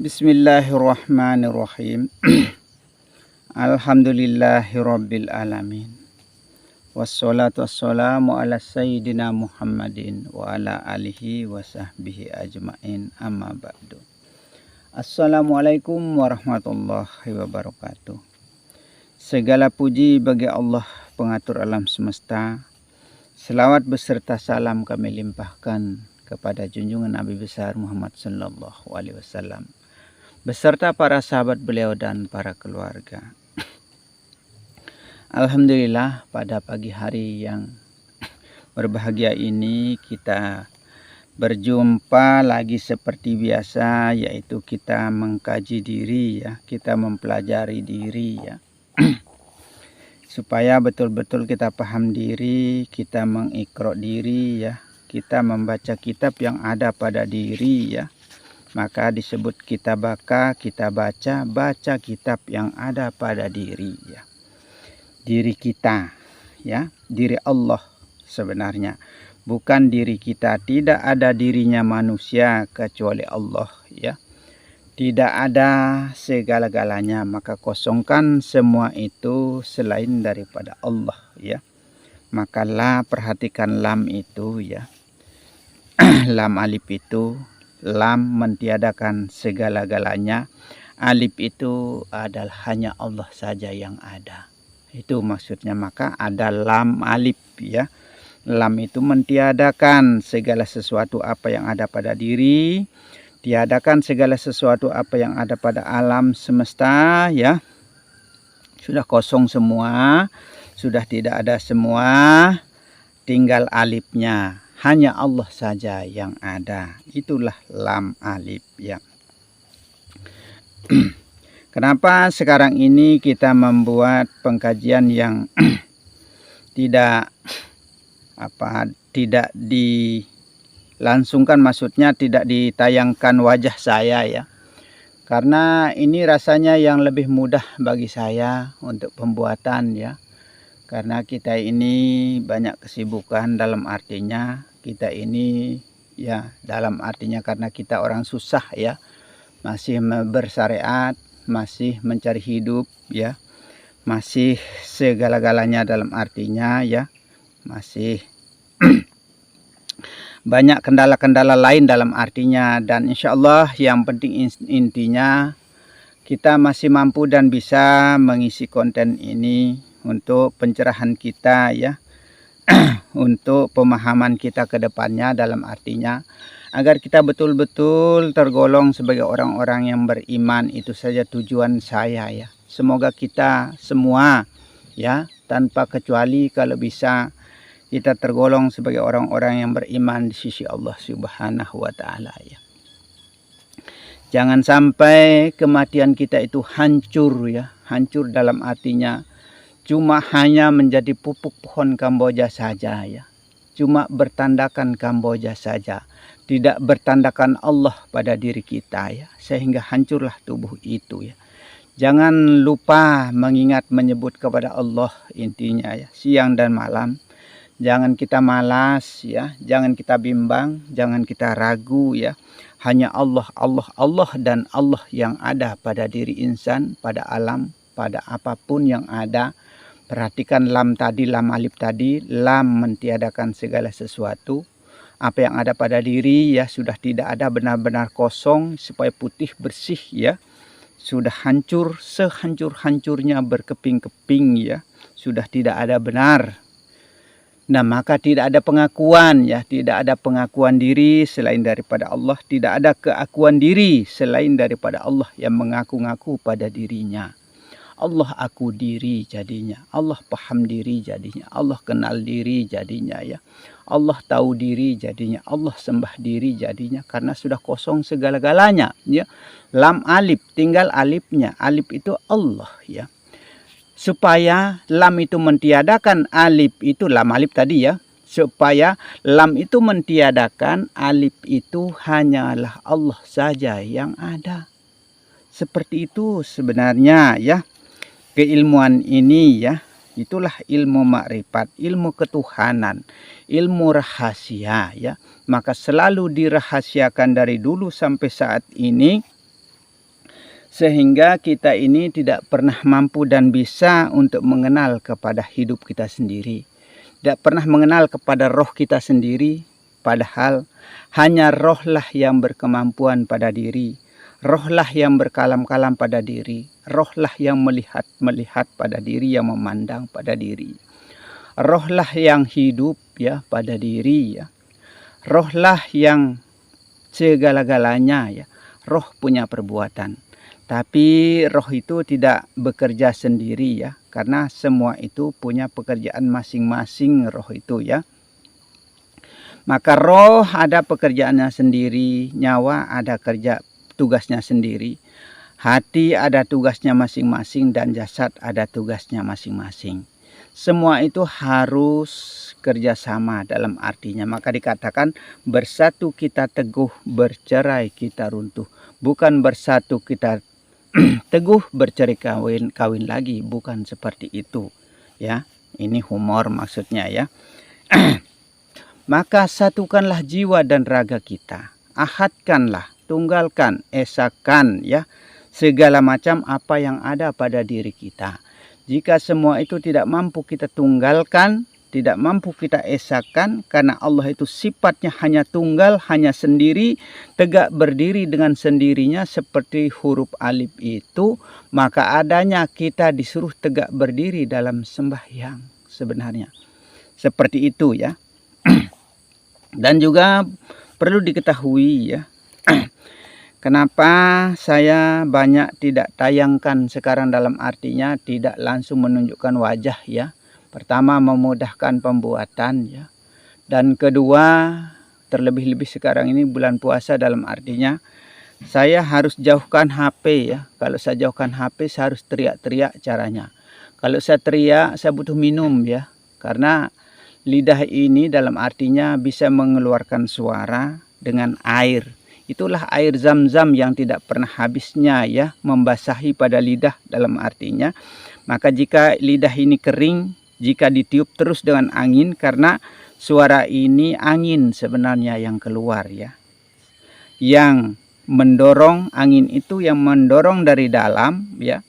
Bismillahirrahmanirrahim. Alhamdulillahirabbil alamin. Wassalatu wassalamu ala sayyidina Muhammadin wa ala alihi wa sahbihi ajmain, amma ba'du. Assalamualaikum warahmatullahi wabarakatuh. Segala puji bagi Allah pengatur alam semesta. Selawat beserta salam kami limpahkan kepada junjungan Nabi besar Muhammad sallallahu alaihi wasallam beserta para sahabat beliau dan para keluarga. Alhamdulillah, pada pagi hari yang berbahagia ini kita berjumpa lagi seperti biasa, yaitu kita mengkaji diri ya, kita mempelajari diri ya. Supaya betul-betul kita paham diri, kita mengiqra diri ya, kita membaca kitab yang ada pada diri ya. Maka disebut kita baca kitab yang ada pada diri ya. Diri kita ya, diri Allah sebenarnya. Bukan diri kita, tidak ada dirinya manusia kecuali Allah ya. Tidak ada segala-galanya, maka kosongkan semua itu selain daripada Allah ya. Maka perhatikan lam itu ya. Lam alif itu, lam mentiadakan segala-galanya. Alif itu adalah hanya Allah saja yang ada. Itu maksudnya, maka ada lam alif ya. Lam itu mentiadakan segala sesuatu apa yang ada pada diri. Tiadakan segala sesuatu apa yang ada pada alam semesta ya. Sudah kosong semua. Sudah tidak ada semua. Tinggal alifnya. Hanya Allah saja yang ada. Itulah lam alif ya. Kenapa sekarang ini kita membuat pengkajian yang tidak dilangsungkan, maksudnya tidak ditayangkan wajah saya ya. Karena ini rasanya yang lebih mudah bagi saya untuk pembuatan ya. Karena kita ini banyak kesibukan, dalam artinya kita ini ya, dalam artinya karena kita orang susah ya, masih bersyariat, masih mencari hidup ya, masih segala-galanya dalam artinya ya, masih banyak kendala-kendala lain dalam artinya. Dan insya Allah yang penting intinya kita masih mampu dan bisa mengisi konten ini untuk pencerahan kita ya, untuk pemahaman kita ke depannya, dalam artinya agar kita betul-betul tergolong sebagai orang-orang yang beriman. Itu saja tujuan saya ya. Semoga kita semua ya, tanpa kecuali kalau bisa kita tergolong sebagai orang-orang yang beriman di sisi Allah Subhanahu wa taala ya. Jangan sampai kematian kita itu hancur ya. Hancur dalam artinya cuma hanya menjadi pupuk pohon Kamboja saja ya. Cuma bertandakan Kamboja saja. Tidak bertandakan Allah pada diri kita ya. Sehingga hancurlah tubuh itu ya. Jangan lupa mengingat menyebut kepada Allah intinya ya. Siang dan malam. Jangan kita malas ya. Jangan kita bimbang. Jangan kita ragu ya. Hanya Allah, Allah, Allah dan Allah yang ada pada diri insan, pada alam, pada apapun yang ada. Perhatikan lam tadi, lam alif tadi. Lam mentiadakan segala sesuatu. Apa yang ada pada diri ya sudah tidak ada, benar-benar kosong, supaya putih bersih ya. Sudah hancur, sehancur-hancurnya berkeping-keping ya. Sudah tidak ada benar. Nah, maka tidak ada pengakuan ya. Tidak ada pengakuan diri selain daripada Allah. Tidak ada keakuan diri selain daripada Allah yang mengaku-ngaku pada dirinya. Allah aku diri jadinya, Allah paham diri jadinya, Allah kenal diri jadinya ya, Allah tahu diri jadinya, Allah sembah diri jadinya, karena sudah kosong segala-galanya ya. Lam alif, tinggal alifnya. Alif itu Allah ya. Supaya lam itu mentiadakan alif itu, lam alif tadi ya, supaya lam itu mentiadakan alif itu hanyalah Allah saja yang ada. Seperti itu sebenarnya ya. Keilmuan ini ya, itulah ilmu makrifat, ilmu ketuhanan, ilmu rahasia ya. Maka selalu dirahasiakan dari dulu sampai saat ini Sehingga kita ini tidak pernah mampu dan bisa untuk mengenal kepada hidup kita sendiri. Tidak pernah mengenal kepada roh kita sendiri. Padahal hanya rohlah yang berkemampuan pada diri. Rohlah yang berkalam-kalam pada diri. Rohlah yang melihat pada diri, yang memandang pada diri. Rohlah yang hidup ya pada diri ya. Rohlah yang segala-galanya ya. Roh punya perbuatan. Tapi roh itu tidak bekerja sendiri ya. Karena semua itu punya pekerjaan masing-masing roh itu ya. Maka roh ada pekerjaannya sendiri, nyawa ada kerja tugasnya sendiri. Hati ada tugasnya masing-masing dan jasad ada tugasnya masing-masing. Semua itu harus kerjasama dalam artinya. Maka dikatakan bersatu kita teguh, bercerai kita runtuh. Bukan bersatu kita teguh, bercerai kawin lagi. Bukan seperti itu. Ya, ini humor maksudnya ya. Maka satukanlah jiwa dan raga kita. Ahadkanlah, tunggalkan, esakan ya. Segala macam apa yang ada pada diri kita. Jika semua itu tidak mampu kita tunggalkan, tidak mampu kita esakan, karena Allah itu sifatnya hanya tunggal, hanya sendiri, tegak berdiri dengan sendirinya seperti huruf alif itu, maka adanya kita disuruh tegak berdiri dalam sembahyang sebenarnya. Seperti itu ya. Dan juga perlu diketahui ya. Kenapa saya banyak tidak tayangkan sekarang dalam artinya tidak langsung menunjukkan wajah ya. Pertama memudahkan pembuatan ya. Dan kedua terlebih-lebih sekarang ini bulan puasa dalam artinya saya harus jauhkan HP ya. Kalau saya jauhkan HP saya harus teriak-teriak caranya. Kalau saya teriak saya butuh minum ya. Karena lidah ini dalam artinya bisa mengeluarkan suara dengan air. Itulah air zam-zam yang tidak pernah habisnya ya, membasahi pada lidah dalam artinya. Maka jika lidah ini kering, jika ditiup terus dengan angin, karena suara ini angin sebenarnya yang keluar ya. Yang mendorong, angin itu yang mendorong dari dalam ya.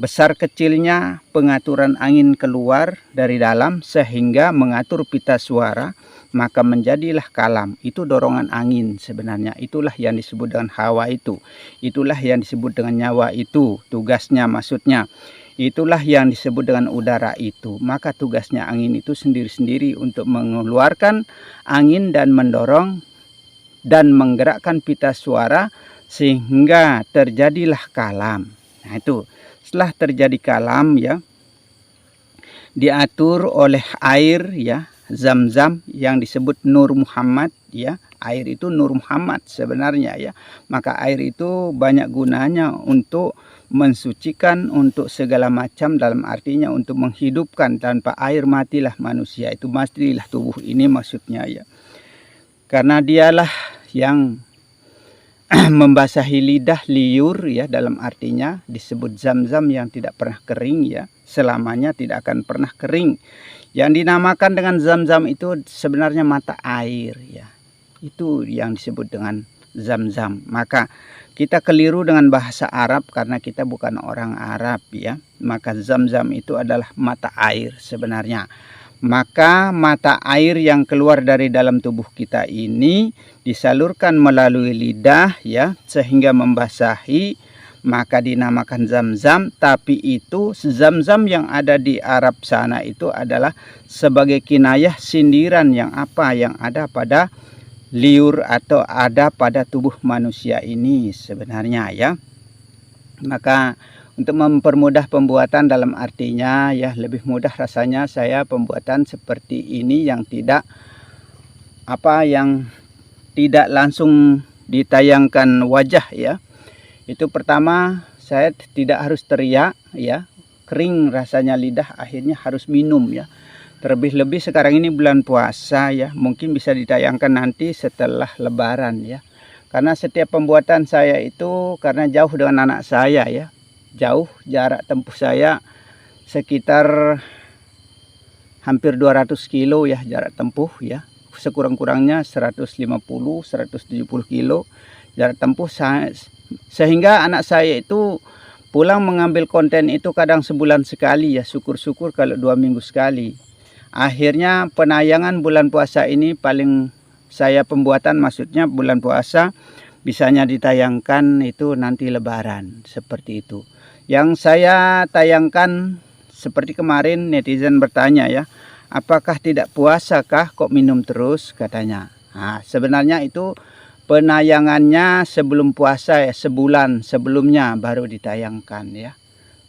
Besar kecilnya pengaturan angin keluar dari dalam sehingga mengatur pita suara. Maka menjadilah kalam. Itu dorongan angin sebenarnya. Itulah yang disebut dengan hawa itu. Itulah yang disebut dengan nyawa itu. Tugasnya maksudnya. Itulah yang disebut dengan udara itu. Maka tugasnya angin itu sendiri-sendiri untuk mengeluarkan angin dan mendorong dan menggerakkan pita suara sehingga terjadilah kalam. Nah itu. Setelah terjadi kalam ya. Diatur oleh air ya. Zam-zam yang disebut Nur Muhammad ya. Air itu Nur Muhammad sebenarnya ya. Maka air itu banyak gunanya untuk mensucikan, untuk segala macam dalam artinya untuk menghidupkan. Tanpa air matilah manusia, itu matilah tubuh ini maksudnya ya. Karena dialah yang membasahi lidah liur ya, dalam artinya disebut zam-zam yang tidak pernah kering ya. Selamanya tidak akan pernah kering. Yang dinamakan dengan zam-zam itu sebenarnya mata air ya. Itu yang disebut dengan zam-zam. Maka kita keliru dengan bahasa Arab karena kita bukan orang Arab ya. Maka zam-zam itu adalah mata air sebenarnya. Maka mata air yang keluar dari dalam tubuh kita ini disalurkan melalui lidah ya, sehingga membasahi, maka dinamakan zam-zam. Tapi itu zam-zam yang ada di Arab sana itu adalah sebagai kinayah sindiran yang ada pada liur atau ada pada tubuh manusia ini sebenarnya ya. Maka untuk mempermudah pembuatan dalam artinya ya, lebih mudah rasanya saya pembuatan seperti ini yang tidak langsung ditayangkan wajah ya. Itu pertama, saya tidak harus teriak ya, kering rasanya lidah, akhirnya harus minum ya. Terlebih-lebih sekarang ini bulan puasa ya, mungkin bisa ditayangkan nanti setelah lebaran ya. Karena setiap pembuatan saya itu karena jauh dengan anak saya ya. Jauh, jarak tempuh saya sekitar hampir 200 kilo ya jarak tempuh ya. Sekurang-kurangnya 150-170 kilo jarak tempuh saya Sehingga anak saya itu pulang mengambil konten itu kadang sebulan sekali ya, syukur-syukur kalau 2 minggu sekali. Akhirnya penayangan bulan puasa ini paling saya pembuatan, maksudnya bulan puasa bisanya ditayangkan itu nanti lebaran, seperti itu. Yang saya tayangkan seperti kemarin netizen bertanya ya, apakah tidak puasa kah kok minum terus katanya. Nah, sebenarnya itu penayangannya sebelum puasa ya, sebulan sebelumnya baru ditayangkan ya.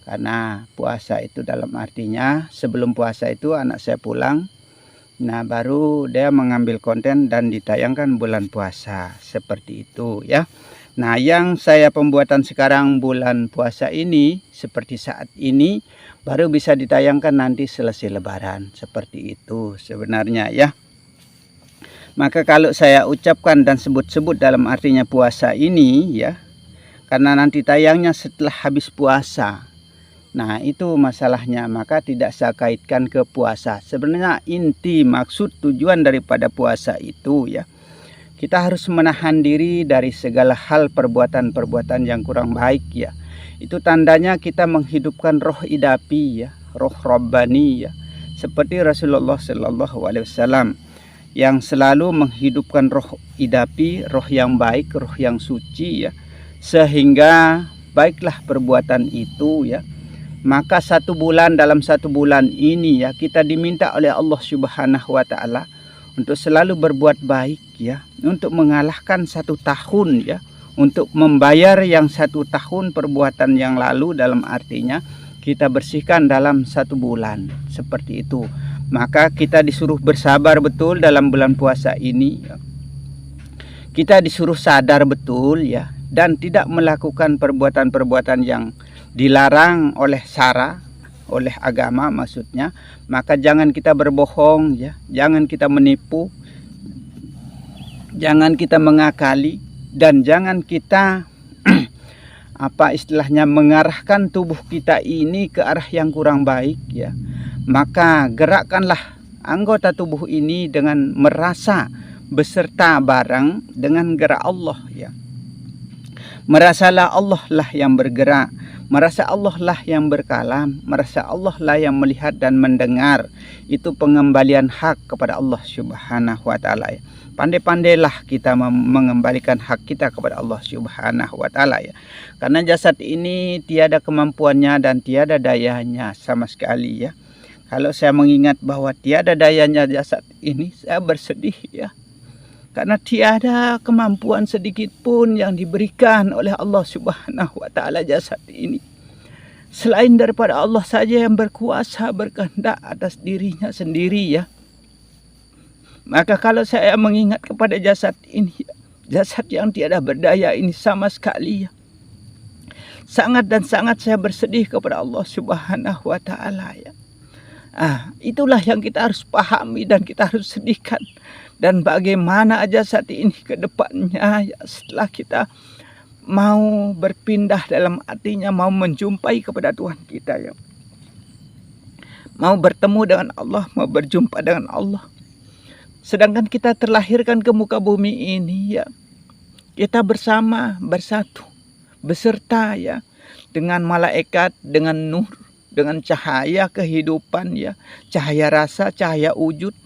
Karena puasa itu dalam artinya sebelum puasa itu anak saya pulang, nah baru dia mengambil konten dan ditayangkan bulan puasa, seperti itu ya. Nah yang saya pembuatan sekarang bulan puasa ini seperti saat ini baru bisa ditayangkan nanti selesai lebaran, seperti itu sebenarnya ya. Maka kalau saya ucapkan dan sebut-sebut dalam artinya puasa ini ya, karena nanti tayangnya setelah habis puasa. Nah itu masalahnya, maka tidak saya kaitkan ke puasa. Sebenarnya inti maksud tujuan daripada puasa itu ya, kita harus menahan diri dari segala hal perbuatan-perbuatan yang kurang baik ya. Itu tandanya kita menghidupkan roh idapi ya, roh Rabbani ya. Seperti Rasulullah SAW yang selalu menghidupkan roh idapi, roh yang baik, roh yang suci ya. Sehingga baiklah perbuatan itu ya. Maka dalam satu bulan ini ya, kita diminta oleh Allah Subhanahu wa Ta'ala untuk selalu berbuat baik ya, untuk mengalahkan 1 tahun ya, untuk membayar yang 1 tahun perbuatan yang lalu, dalam artinya kita bersihkan dalam 1 bulan, seperti itu. Maka kita disuruh bersabar betul dalam bulan puasa ini ya. Kita disuruh sadar betul ya, dan tidak melakukan perbuatan-perbuatan yang dilarang oleh syara, oleh agama maksudnya. Maka jangan kita berbohong ya, jangan kita menipu, jangan kita mengakali, dan jangan kita apa istilahnya mengarahkan tubuh kita ini ke arah yang kurang baik ya. Maka gerakkanlah anggota tubuh ini dengan merasa beserta bareng dengan gerak Allah ya. Merasalah Allah lah yang bergerak, merasa Allah lah yang berkalam, merasa Allah lah yang melihat dan mendengar. Itu pengembalian hak kepada Allah Subhanahu wa Ta'ala ya. Pandai-pandailah kita mengembalikan hak kita kepada Allah Subhanahu wa Ta'ala ya. Karena jasad ini tiada kemampuannya dan tiada dayanya sama sekali ya. Kalau saya mengingat bahwa tiada dayanya jasad ini, saya bersedih ya. Karena tiada kemampuan sedikit pun yang diberikan oleh Allah Subhanahu wa Ta'ala jasad ini, selain daripada Allah saja yang berkuasa berkehendak atas dirinya sendiri ya. Maka kalau saya mengingat kepada jasad ini, jasad yang tiada berdaya ini sama sekali ya, sangat dan sangat saya bersedih kepada Allah Subhanahu wa Ta'ala ya. Itulah yang kita harus pahami dan kita harus sedihkan. Dan bagaimana jasad ini ke depannya ya, setelah kita mau berpindah, dalam artinya mau menjumpai kepada Tuhan kita ya, mau bertemu dengan Allah, mau berjumpa dengan Allah. Sedangkan kita terlahirkan ke muka bumi ini ya, kita bersama, bersatu, beserta ya, dengan malaikat, dengan nur, dengan cahaya kehidupan ya, cahaya rasa, cahaya wujud,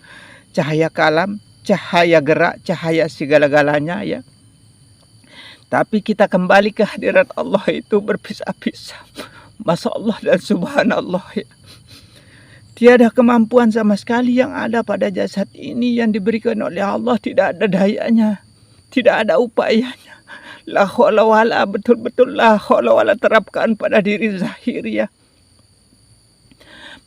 cahaya kalam, cahaya gerak, cahaya segala-galanya ya. Tapi kita kembali ke hadirat Allah itu berpisah-pisah. Masya Allah dan subhanallah ya. Tiada kemampuan sama sekali yang ada pada jasad ini yang diberikan oleh Allah. Tidak ada dayanya, tidak ada upayanya. La haula wala, betul-betul la haula wala terapkan pada diri zahir ya.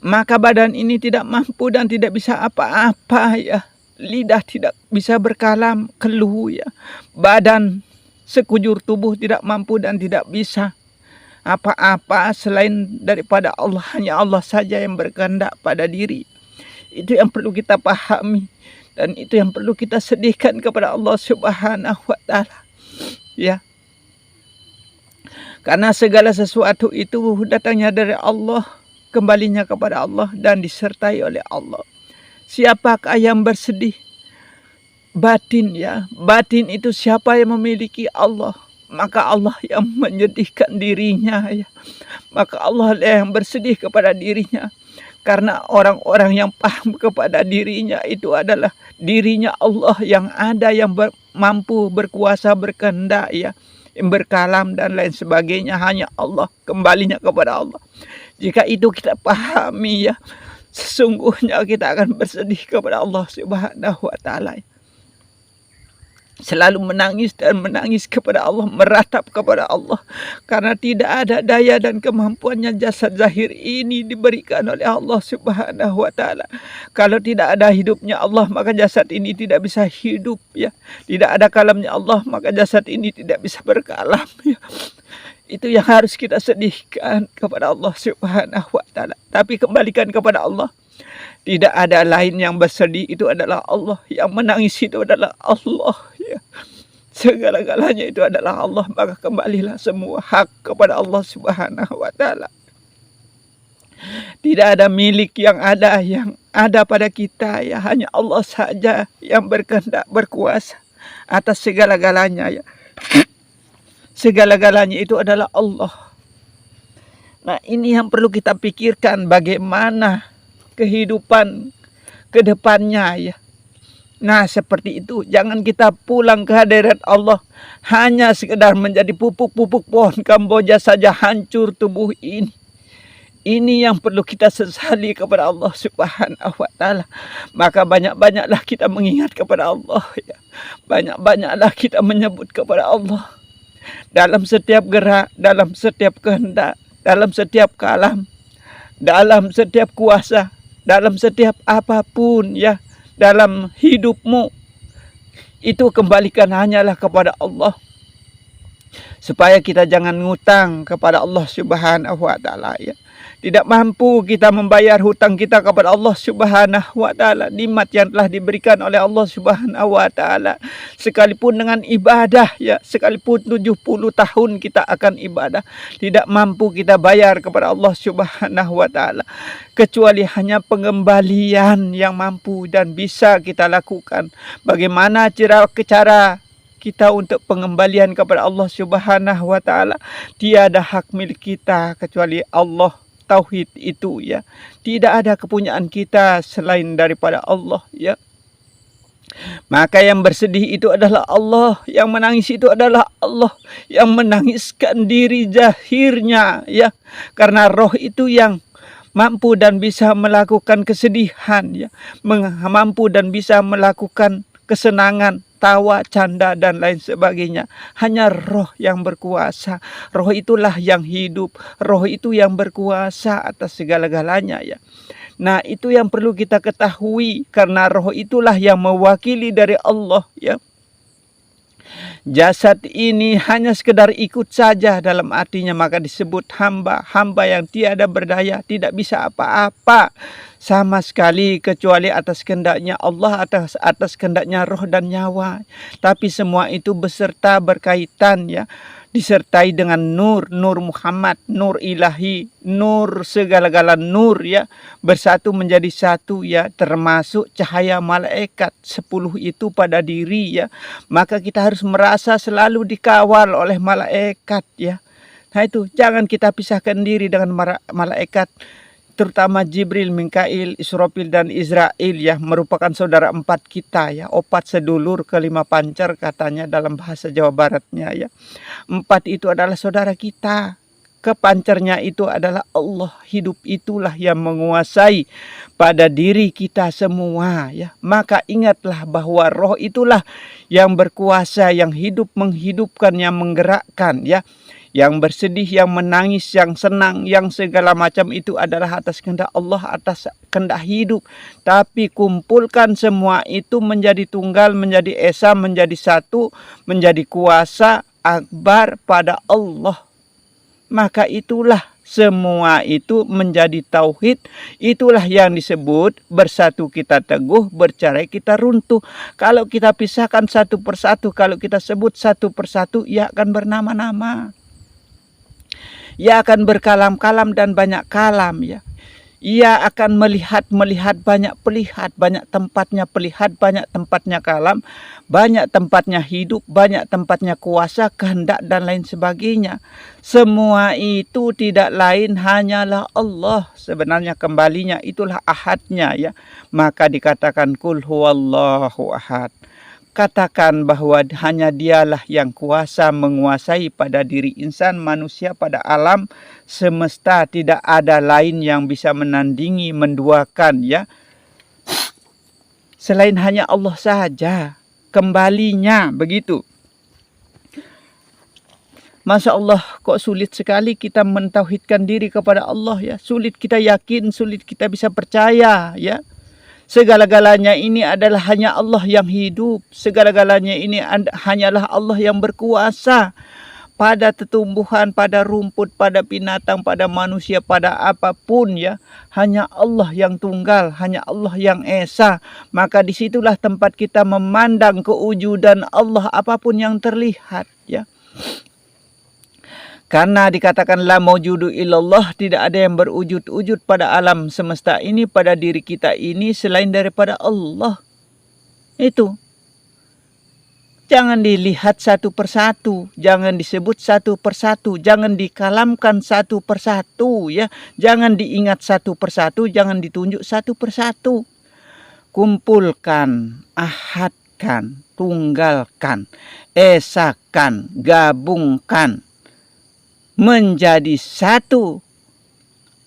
Maka badan ini tidak mampu dan tidak bisa apa-apa ya. Lidah tidak bisa berkalam, keluh ya. Badan sekujur tubuh tidak mampu dan tidak bisa apa-apa selain daripada Allah. Hanya Allah saja yang berkehendak pada diri. Itu yang perlu kita pahami. Dan itu yang perlu kita sedihkan kepada Allah Subhanahu wa Ta'ala ya. Karena segala sesuatu itu datangnya dari Allah, kembalinya kepada Allah dan disertai oleh Allah. Siapakah yang bersedih? Batin ya. Batin itu siapa yang memiliki Allah? maka Allah yang menyedihkan dirinya ya. Maka Allah yang bersedih kepada dirinya. Karena orang-orang yang paham kepada dirinya itu adalah dirinya Allah yang ada, yang mampu, berkuasa, berkehendak ya, yang berkalam dan lain sebagainya, hanya Allah, kembalinya kepada Allah. Jika itu kita pahami ya, sesungguhnya kita akan bersedih kepada Allah Subhanahu wa taala. Selalu menangis dan menangis kepada Allah, meratap kepada Allah, karena tidak ada daya dan kemampuannya jasad zahir ini diberikan oleh Allah Subhanahu wa taala. Kalau tidak ada hidupnya Allah, maka jasad ini tidak bisa hidup ya. Tidak ada kalamnya Allah, maka jasad ini tidak bisa berkalam ya. Itu yang harus kita sedihkan kepada Allah Subhanahu wa taala. Tapi kembalikan kepada Allah. Tidak ada lain yang bersedih, itu adalah Allah. Yang menangis itu adalah Allah ya. Segala-galanya itu adalah Allah, maka kembalilah semua hak kepada Allah Subhanahu wa taala. Tidak ada milik yang ada pada kita ya, hanya Allah saja yang berkehendak, berkuasa atas segala-galanya ya. Segala-galanya itu adalah Allah. Nah, ini yang perlu kita pikirkan, bagaimana kehidupan ke depannya ya. Nah, seperti itu. Jangan kita pulang ke hadirat Allah hanya sekedar menjadi pupuk-pupuk pohon kamboja saja, hancur tubuh ini. Ini yang perlu kita sesali kepada Allah Subhanahu wa taala. Maka banyak-banyaklah kita mengingat kepada Allah ya. Banyak-banyaklah kita menyebut kepada Allah. Dalam setiap gerak, dalam setiap kehendak, dalam setiap kalam, dalam setiap kuasa, dalam setiap apapun ya, dalam hidupmu, itu kembalikan hanyalah kepada Allah. Supaya kita jangan ngutang kepada Allah Subhanahu wa taala ya. Tidak mampu kita membayar hutang kita kepada Allah Subhanahu wa taala, nikmat yang telah diberikan oleh Allah Subhanahu wa taala. Sekalipun dengan ibadah ya, sekalipun 70 tahun kita akan ibadah, tidak mampu kita bayar kepada Allah Subhanahu wa taala, kecuali hanya pengembalian yang mampu dan bisa kita lakukan. Bagaimana cara kita untuk pengembalian kepada Allah Subhanahu wa taala? Tiada hak milik kita kecuali Allah. Tauhid itu ya. Tidak ada kepunyaan kita selain daripada Allah ya. Maka yang bersedih itu adalah Allah, yang menangis itu adalah Allah, yang menangiskan diri zahirnya ya. Karena roh itu yang mampu dan bisa melakukan kesedihan ya, mampu dan bisa melakukan kesenangan, tawa, canda dan lain sebagainya. Hanya roh yang berkuasa. Roh itulah yang hidup. Roh itu yang berkuasa atas segala-galanya ya. Nah, itu yang perlu kita ketahui, karena roh itulah yang mewakili dari Allah ya. Jasad ini hanya sekedar ikut saja dalam artinya, maka disebut hamba. Hamba yang tiada berdaya, tidak bisa apa-apa sama sekali kecuali atas kehendaknya Allah, atas kehendaknya roh dan nyawa. Tapi semua itu beserta berkaitan ya, disertai dengan nur Muhammad, nur ilahi, nur segala-gala nur ya, bersatu menjadi satu ya, termasuk cahaya malaikat 10 itu pada diri ya. Maka kita harus merasa selalu dikawal oleh malaikat ya. Nah itu, jangan kita pisahkan diri dengan malaikat, terutama Jibril, Mikail, Israfil dan Israel ya, merupakan saudara 4 kita ya, opat sedulur kelima pancar katanya dalam bahasa Jawa Baratnya ya. 4 itu adalah saudara kita. Kepancarnya itu adalah Allah. Hidup itulah yang menguasai pada diri kita semua ya. Maka ingatlah bahwa roh itulah yang berkuasa, yang hidup, menghidupkan, yang menggerakkan ya. Yang bersedih, yang menangis, yang senang, yang segala macam itu adalah atas kehendak Allah, atas kehendak hidup. Tapi kumpulkan semua itu menjadi tunggal, menjadi esa, menjadi satu, menjadi kuasa akbar pada Allah. Maka itulah semua itu menjadi tauhid. Itulah yang disebut bersatu kita teguh, bercerai kita runtuh. Kalau kita pisahkan satu persatu, kalau kita sebut satu persatu, ia akan bernama-nama. Ia akan berkalam-kalam dan banyak kalam ya. Ia akan melihat banyak tempatnya kalam, banyak tempatnya hidup, banyak tempatnya kuasa, kehendak dan lain sebagainya. Semua itu tidak lain hanyalah Allah. Sebenarnya kembalinya itulah ahadnya ya. Maka dikatakan kul huwallahu ahad. Katakan bahwa hanya dialah yang kuasa menguasai pada diri insan, manusia, pada alam semesta. Tidak ada lain yang bisa menandingi, menduakan ya. Selain hanya Allah saja. Kembalinya begitu. Masya Allah, kok sulit sekali kita mentauhidkan diri kepada Allah ya. Sulit kita yakin, sulit kita bisa percaya ya. Segala-galanya ini adalah hanya Allah yang hidup. Segala-galanya ini hanyalah Allah yang berkuasa. Pada tumbuhan, pada rumput, pada binatang, pada manusia, pada apapun ya. Hanya Allah yang tunggal, hanya Allah yang esa. Maka disitulah tempat kita memandang kewujudan Allah apapun yang terlihat ya. Karena dikatakan la maujudu illallah, tidak ada yang berwujud-wujud pada alam semesta ini, pada diri kita ini selain daripada Allah. Itu. Jangan dilihat satu persatu, jangan disebut satu persatu, jangan dikalamkan satu persatu ya. Jangan diingat satu persatu, jangan ditunjuk satu persatu. Kumpulkan, ahadkan, tunggalkan, esakan, gabungkan. Menjadi satu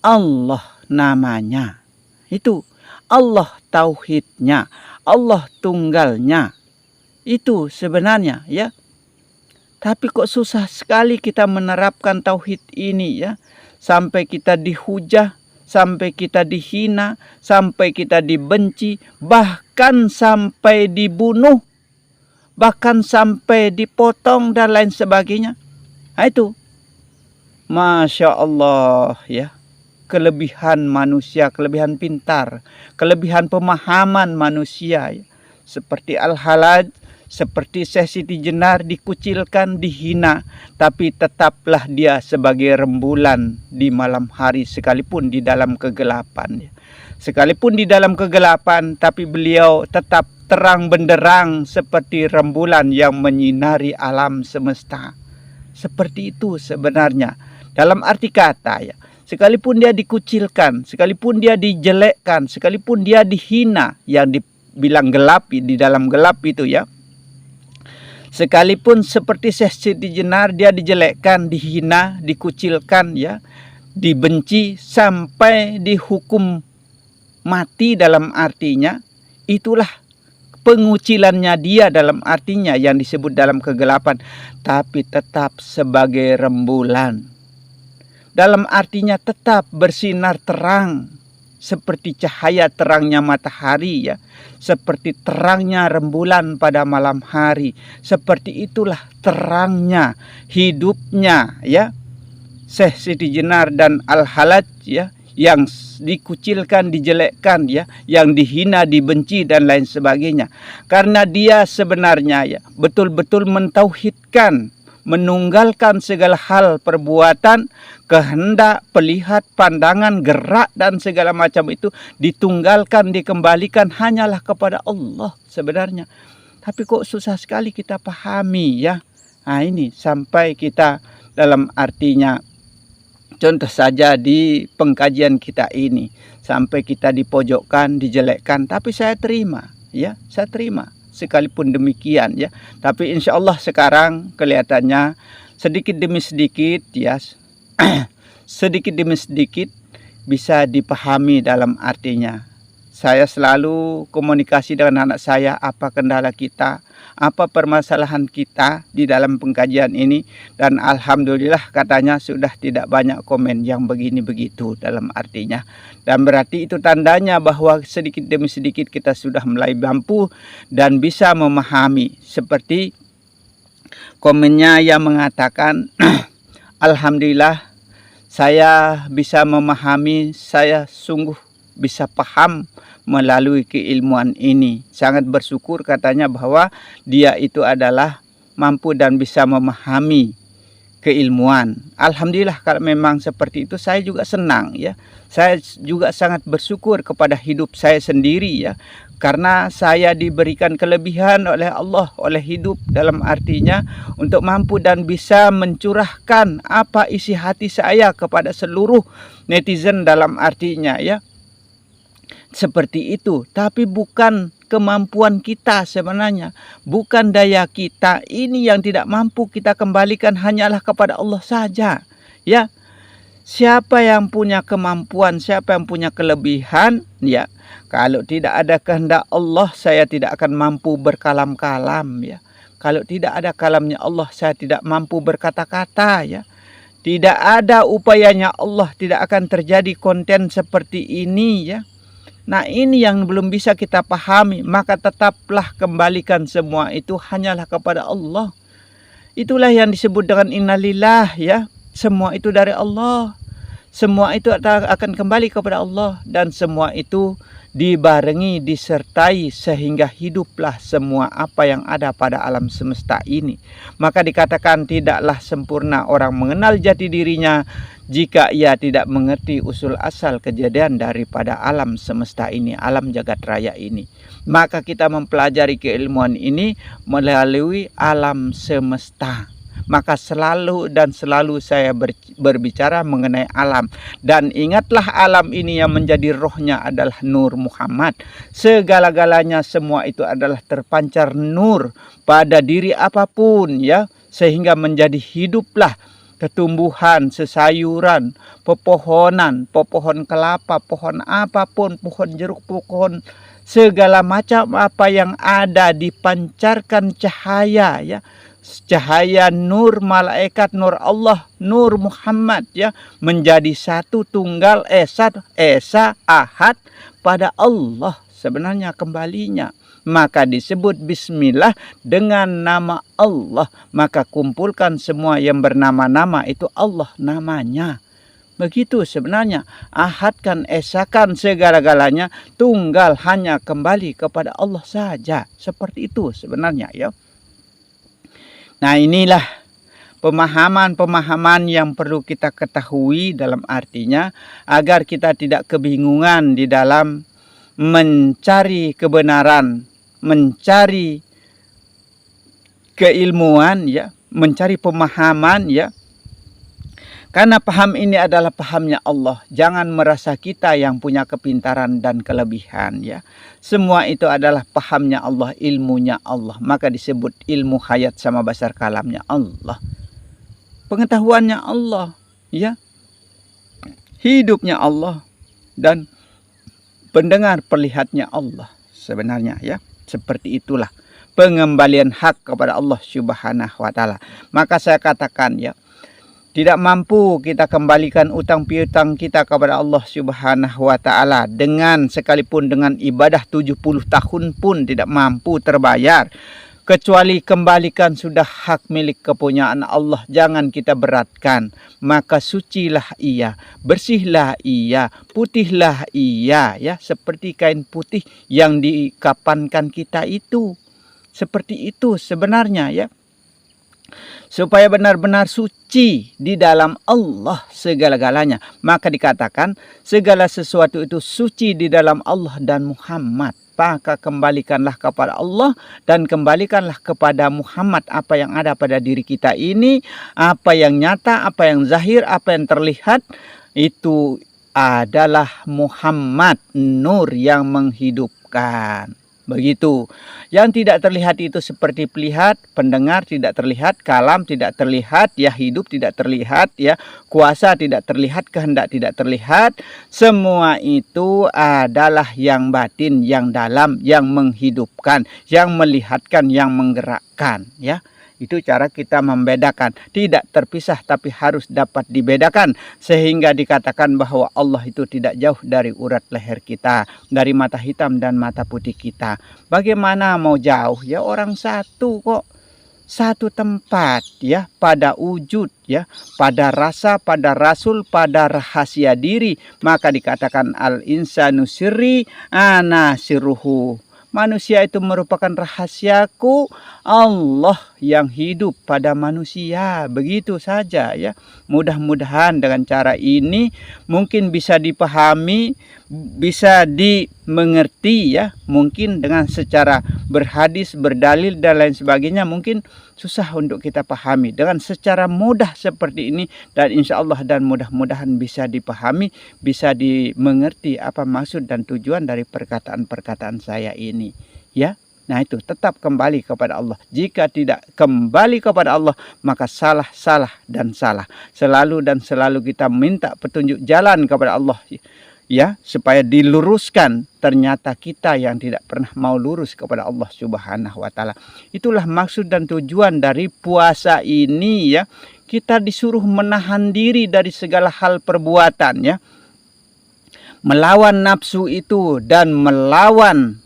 Allah namanya. Itu Allah tauhidnya, Allah tunggalnya. Itu sebenarnya ya. Tapi kok susah sekali kita menerapkan tauhid ini ya. Sampai kita dihujah, sampai kita dihina, sampai kita dibenci, bahkan sampai dibunuh, bahkan sampai dipotong dan lain sebagainya. Nah, itu. Masya Allah ya. Kelebihan manusia, kelebihan pintar, kelebihan pemahaman manusia ya. Seperti Al-Halaj, seperti Syekh Siti Jenar dikucilkan, dihina, tapi tetaplah dia sebagai rembulan di malam hari sekalipun di dalam kegelapan ya. Sekalipun di dalam kegelapan, tapi beliau tetap terang benderang seperti rembulan yang menyinari alam semesta. Seperti itu sebenarnya. Dalam arti kata ya, sekalipun dia dikucilkan, sekalipun dia dijelekkan, sekalipun dia dihina, yang dibilang gelap di dalam gelap itu ya. Sekalipun seperti Syekh Siti Jenar dia dijelekkan, dihina, dikucilkan ya, dibenci sampai dihukum mati dalam artinya, itulah pengucilannya dia dalam artinya yang disebut dalam kegelapan, tapi tetap sebagai rembulan. Dalam artinya tetap bersinar terang seperti cahaya terangnya matahari ya, seperti terangnya rembulan pada malam hari. Seperti itulah terangnya hidupnya ya Syekh Siti Jenar dan Al-Halaj ya, yang dikucilkan, dijelekkan ya, yang dihina, dibenci dan lain sebagainya. Karena dia sebenarnya ya betul-betul mentauhidkan, menunggalkan segala hal perbuatan, kehendak, pelihat, pandangan, gerak dan segala macam itu ditunggalkan, dikembalikan hanyalah kepada Allah sebenarnya. Tapi kok susah sekali kita pahami ya. Nah ini sampai kita dalam artinya, contoh saja di pengkajian kita ini, sampai kita dipojokkan, dijelekkan, tapi saya terima ya, saya terima. Sekalipun demikian ya, tapi insya Allah sekarang kelihatannya sedikit demi sedikit ya, sedikit demi sedikit bisa dipahami dalam artinya. Saya selalu komunikasi dengan anak saya, apa kendala kita, apa permasalahan kita di dalam pengkajian ini, dan alhamdulillah katanya sudah tidak banyak komen yang begini begitu dalam artinya. Dan berarti itu tandanya bahwa sedikit demi sedikit kita sudah mulai mampu dan bisa memahami. Seperti komennya yang mengatakan alhamdulillah saya bisa memahami, saya sungguh bisa paham melalui keilmuan ini. Sangat bersyukur katanya bahwa dia itu adalah mampu dan bisa memahami keilmuan. Alhamdulillah kalau memang seperti itu saya juga senang ya. Saya juga sangat bersyukur kepada hidup saya sendiri ya. Karena saya diberikan kelebihan oleh Allah, oleh hidup dalam artinya untuk mampu dan bisa mencurahkan apa isi hati saya kepada seluruh netizen dalam artinya ya. Seperti itu, tapi bukan kemampuan kita sebenarnya, bukan daya kita. Ini yang tidak mampu kita kembalikan hanyalah kepada Allah saja. Ya, siapa yang punya kemampuan, siapa yang punya kelebihan, ya. Kalau tidak ada kehendak Allah, saya tidak akan mampu berkalam-kalam, ya. Kalau tidak ada kalamnya Allah, saya tidak mampu berkata-kata, ya. Tidak ada upayanya Allah, tidak akan terjadi konten seperti ini, ya. Nah, ini yang belum bisa kita pahami, maka tetaplah kembalikan semua itu hanyalah kepada Allah. Itulah yang disebut dengan innalillah ya. Semua itu dari Allah. Semua itu akan kembali kepada Allah dan semua itu dibarengi, disertai sehingga hiduplah semua apa yang ada pada alam semesta ini. Maka dikatakan tidaklah sempurna orang mengenal jati dirinya jika ia tidak mengerti usul asal kejadian daripada alam semesta ini, alam jagat raya ini. Maka kita mempelajari keilmuan ini melalui alam semesta. Maka selalu saya berbicara mengenai alam. Dan ingatlah alam ini yang menjadi rohnya adalah Nur Muhammad. Segala-galanya semua itu adalah terpancar nur pada diri apapun ya. Sehingga menjadi hiduplah ketumbuhan, sesayuran, pepohonan, pohon kelapa, pohon apapun, pohon jeruk, pohon segala macam apa yang ada dipancarkan cahaya ya. Cahaya nur malaikat, nur Allah, nur Muhammad ya, menjadi satu tunggal esa ahad pada Allah sebenarnya kembalinya. Maka disebut bismillah dengan nama Allah. Maka kumpulkan semua yang bernama-nama itu Allah namanya. Begitu sebenarnya, ahadkan, esakan segala-galanya, tunggal hanya kembali kepada Allah saja. Seperti itu sebenarnya ya. Nah, inilah pemahaman-pemahaman yang perlu kita ketahui dalam artinya agar kita tidak kebingungan di dalam mencari kebenaran, mencari keilmuan ya, mencari pemahaman ya. Karena paham ini adalah pahamnya Allah. Jangan merasa kita yang punya kepintaran dan kelebihan ya. Semua itu adalah pahamnya Allah, ilmunya Allah. Maka disebut ilmu hayat sama basar kalamnya Allah. Pengetahuannya Allah ya. Hidupnya Allah dan pendengar perlihatnya Allah sebenarnya ya. Seperti itulah pengembalian hak kepada Allah Subhanahu wa taala. Maka saya katakan ya, tidak mampu kita kembalikan utang piutang kita kepada Allah Subhanahu wa taala dengan sekalipun dengan ibadah 70 tahun pun tidak mampu terbayar. Kecuali kembalikan sudah hak milik kepunyaan Allah, jangan kita beratkan. Maka sucilah ia, bersihlah ia, putihlah ia ya, seperti kain putih yang dikapankan kita itu. Seperti itu sebenarnya ya. Supaya benar-benar suci di dalam Allah segala-galanya. Maka dikatakan segala sesuatu itu suci di dalam Allah dan Muhammad. Maka kembalikanlah kepada Allah dan kembalikanlah kepada Muhammad apa yang ada pada diri kita ini. Apa yang nyata, apa yang zahir, apa yang terlihat. Itu adalah Muhammad, nur yang menghidupkan. Begitu. Yang tidak terlihat itu seperti pelihat, pendengar tidak terlihat, kalam tidak terlihat, ya hidup tidak terlihat, ya kuasa tidak terlihat, kehendak tidak terlihat. Semua itu adalah yang batin, yang dalam, yang menghidupkan, yang melihatkan, yang menggerakkan, ya. Itu cara kita membedakan. Tidak terpisah tapi harus dapat dibedakan. Sehingga dikatakan bahwa Allah itu tidak jauh dari urat leher kita. Dari mata hitam dan mata putih kita. Bagaimana mau jauh? Ya orang satu kok. Satu tempat ya. Pada wujud ya. Pada rasa, pada rasul, pada rahasia diri. Maka dikatakan al-insanu sirri ana sirruhu. Manusia itu merupakan rahasiaku, Allah yang hidup pada manusia. Begitu saja ya. Mudah-mudahan dengan cara ini mungkin bisa dipahami, bisa dimengerti ya. Mungkin dengan secara berhadis, berdalil dan lain sebagainya mungkin susah untuk kita pahami. Dengan secara mudah seperti ini dan insya Allah dan mudah-mudahan bisa dipahami, bisa dimengerti apa maksud dan tujuan dari perkataan-perkataan saya ini ya. Nah itu tetap kembali kepada Allah. Jika tidak kembali kepada Allah maka salah, salah dan salah. Selalu dan selalu kita minta petunjuk jalan kepada Allah ya, supaya diluruskan. Ternyata kita yang tidak pernah mau lurus kepada Allah Subhanahu wa taala. Itulah maksud dan tujuan dari puasa ini ya. Kita disuruh menahan diri dari segala hal perbuatan ya. Melawan nafsu itu dan melawan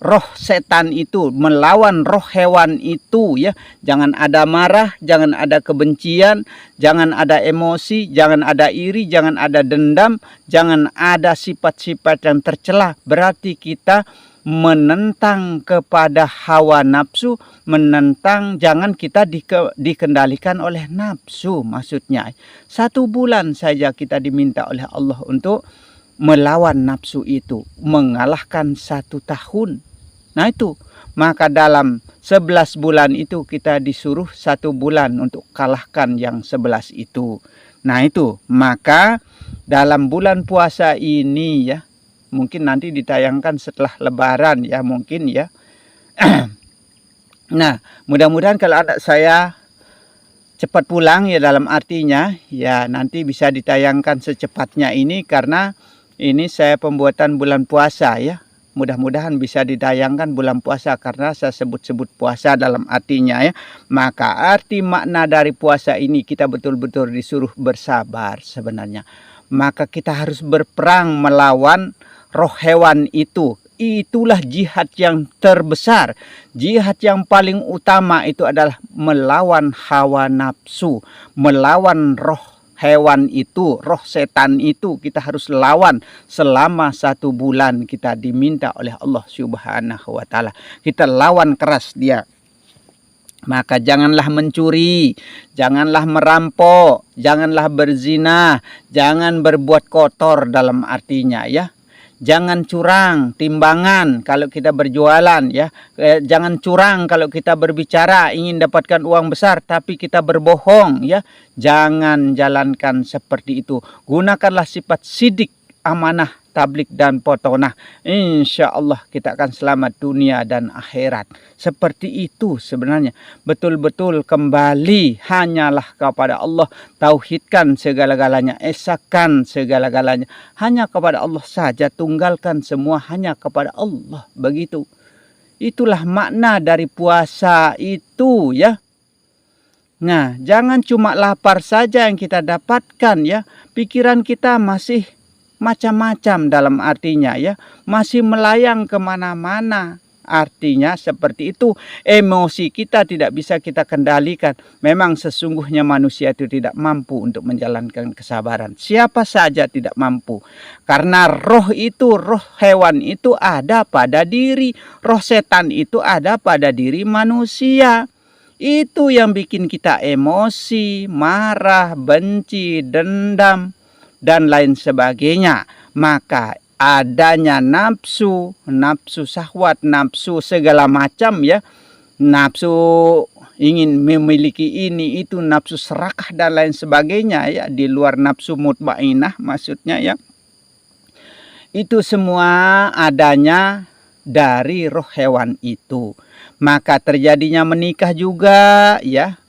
roh setan itu, melawan roh hewan itu ya. Jangan ada marah, jangan ada kebencian, jangan ada emosi, jangan ada iri, jangan ada dendam, jangan ada sifat-sifat yang tercela. Berarti kita menentang kepada hawa nafsu, menentang, jangan kita dikendalikan oleh nafsu. Maksudnya 1 bulan saja kita diminta oleh Allah untuk melawan nafsu itu, mengalahkan 1 tahun. Nah itu, maka dalam 11 bulan itu kita disuruh 1 bulan untuk kalahkan yang 11 itu. Nah itu, maka dalam bulan puasa ini ya, mungkin nanti ditayangkan setelah lebaran ya mungkin ya. Nah mudah-mudahan kalau anak saya cepat pulang ya, dalam artinya ya nanti bisa ditayangkan secepatnya ini, karena ini saya pembuatan bulan puasa ya. Mudah-mudahan bisa ditayangkan bulan puasa karena saya sebut-sebut puasa dalam artinya ya. Maka arti makna dari puasa ini kita betul-betul disuruh bersabar sebenarnya. Maka kita harus berperang melawan roh hewan itu. Itulah jihad yang terbesar. Jihad yang paling utama itu adalah melawan hawa nafsu, melawan roh hewan itu, roh setan itu kita harus lawan selama 1 bulan. Kita diminta oleh Allah Subhanahu wa taala. Kita lawan keras dia. Maka janganlah mencuri, janganlah merampok, janganlah berzina, jangan berbuat kotor dalam artinya ya. Jangan curang timbangan kalau kita berjualan ya. Jangan curang kalau kita berbicara ingin dapatkan uang besar tapi kita berbohong ya. Jangan jalankan seperti itu. Gunakanlah sifat sidik, amanah, tablik dan potonah. Insya Allah kita akan selamat dunia dan akhirat. Seperti itu sebenarnya. Betul-betul kembali hanyalah kepada Allah. Tauhidkan segala-galanya. Esakan segala-galanya. Hanya kepada Allah saja. Tunggalkan semua hanya kepada Allah. Begitu. Itulah makna dari puasa itu ya. Nah, jangan cuma lapar saja yang kita dapatkan ya. Pikiran kita masih macam-macam dalam artinya ya. Masih melayang kemana-mana. Artinya seperti itu. Emosi kita tidak bisa kita kendalikan. Memang sesungguhnya manusia itu tidak mampu untuk menjalankan kesabaran. Siapa saja tidak mampu. Karena roh itu, roh hewan itu ada pada diri. Roh setan itu ada pada diri manusia. Itu yang bikin kita emosi, marah, benci, dendam dan lain sebagainya. Maka adanya nafsu, nafsu syahwat, nafsu segala macam ya. Nafsu ingin memiliki ini, itu, nafsu serakah dan lain sebagainya ya. Di luar nafsu mutmainah maksudnya ya. Itu semua adanya dari roh hewan itu. Maka terjadinya menikah juga ya.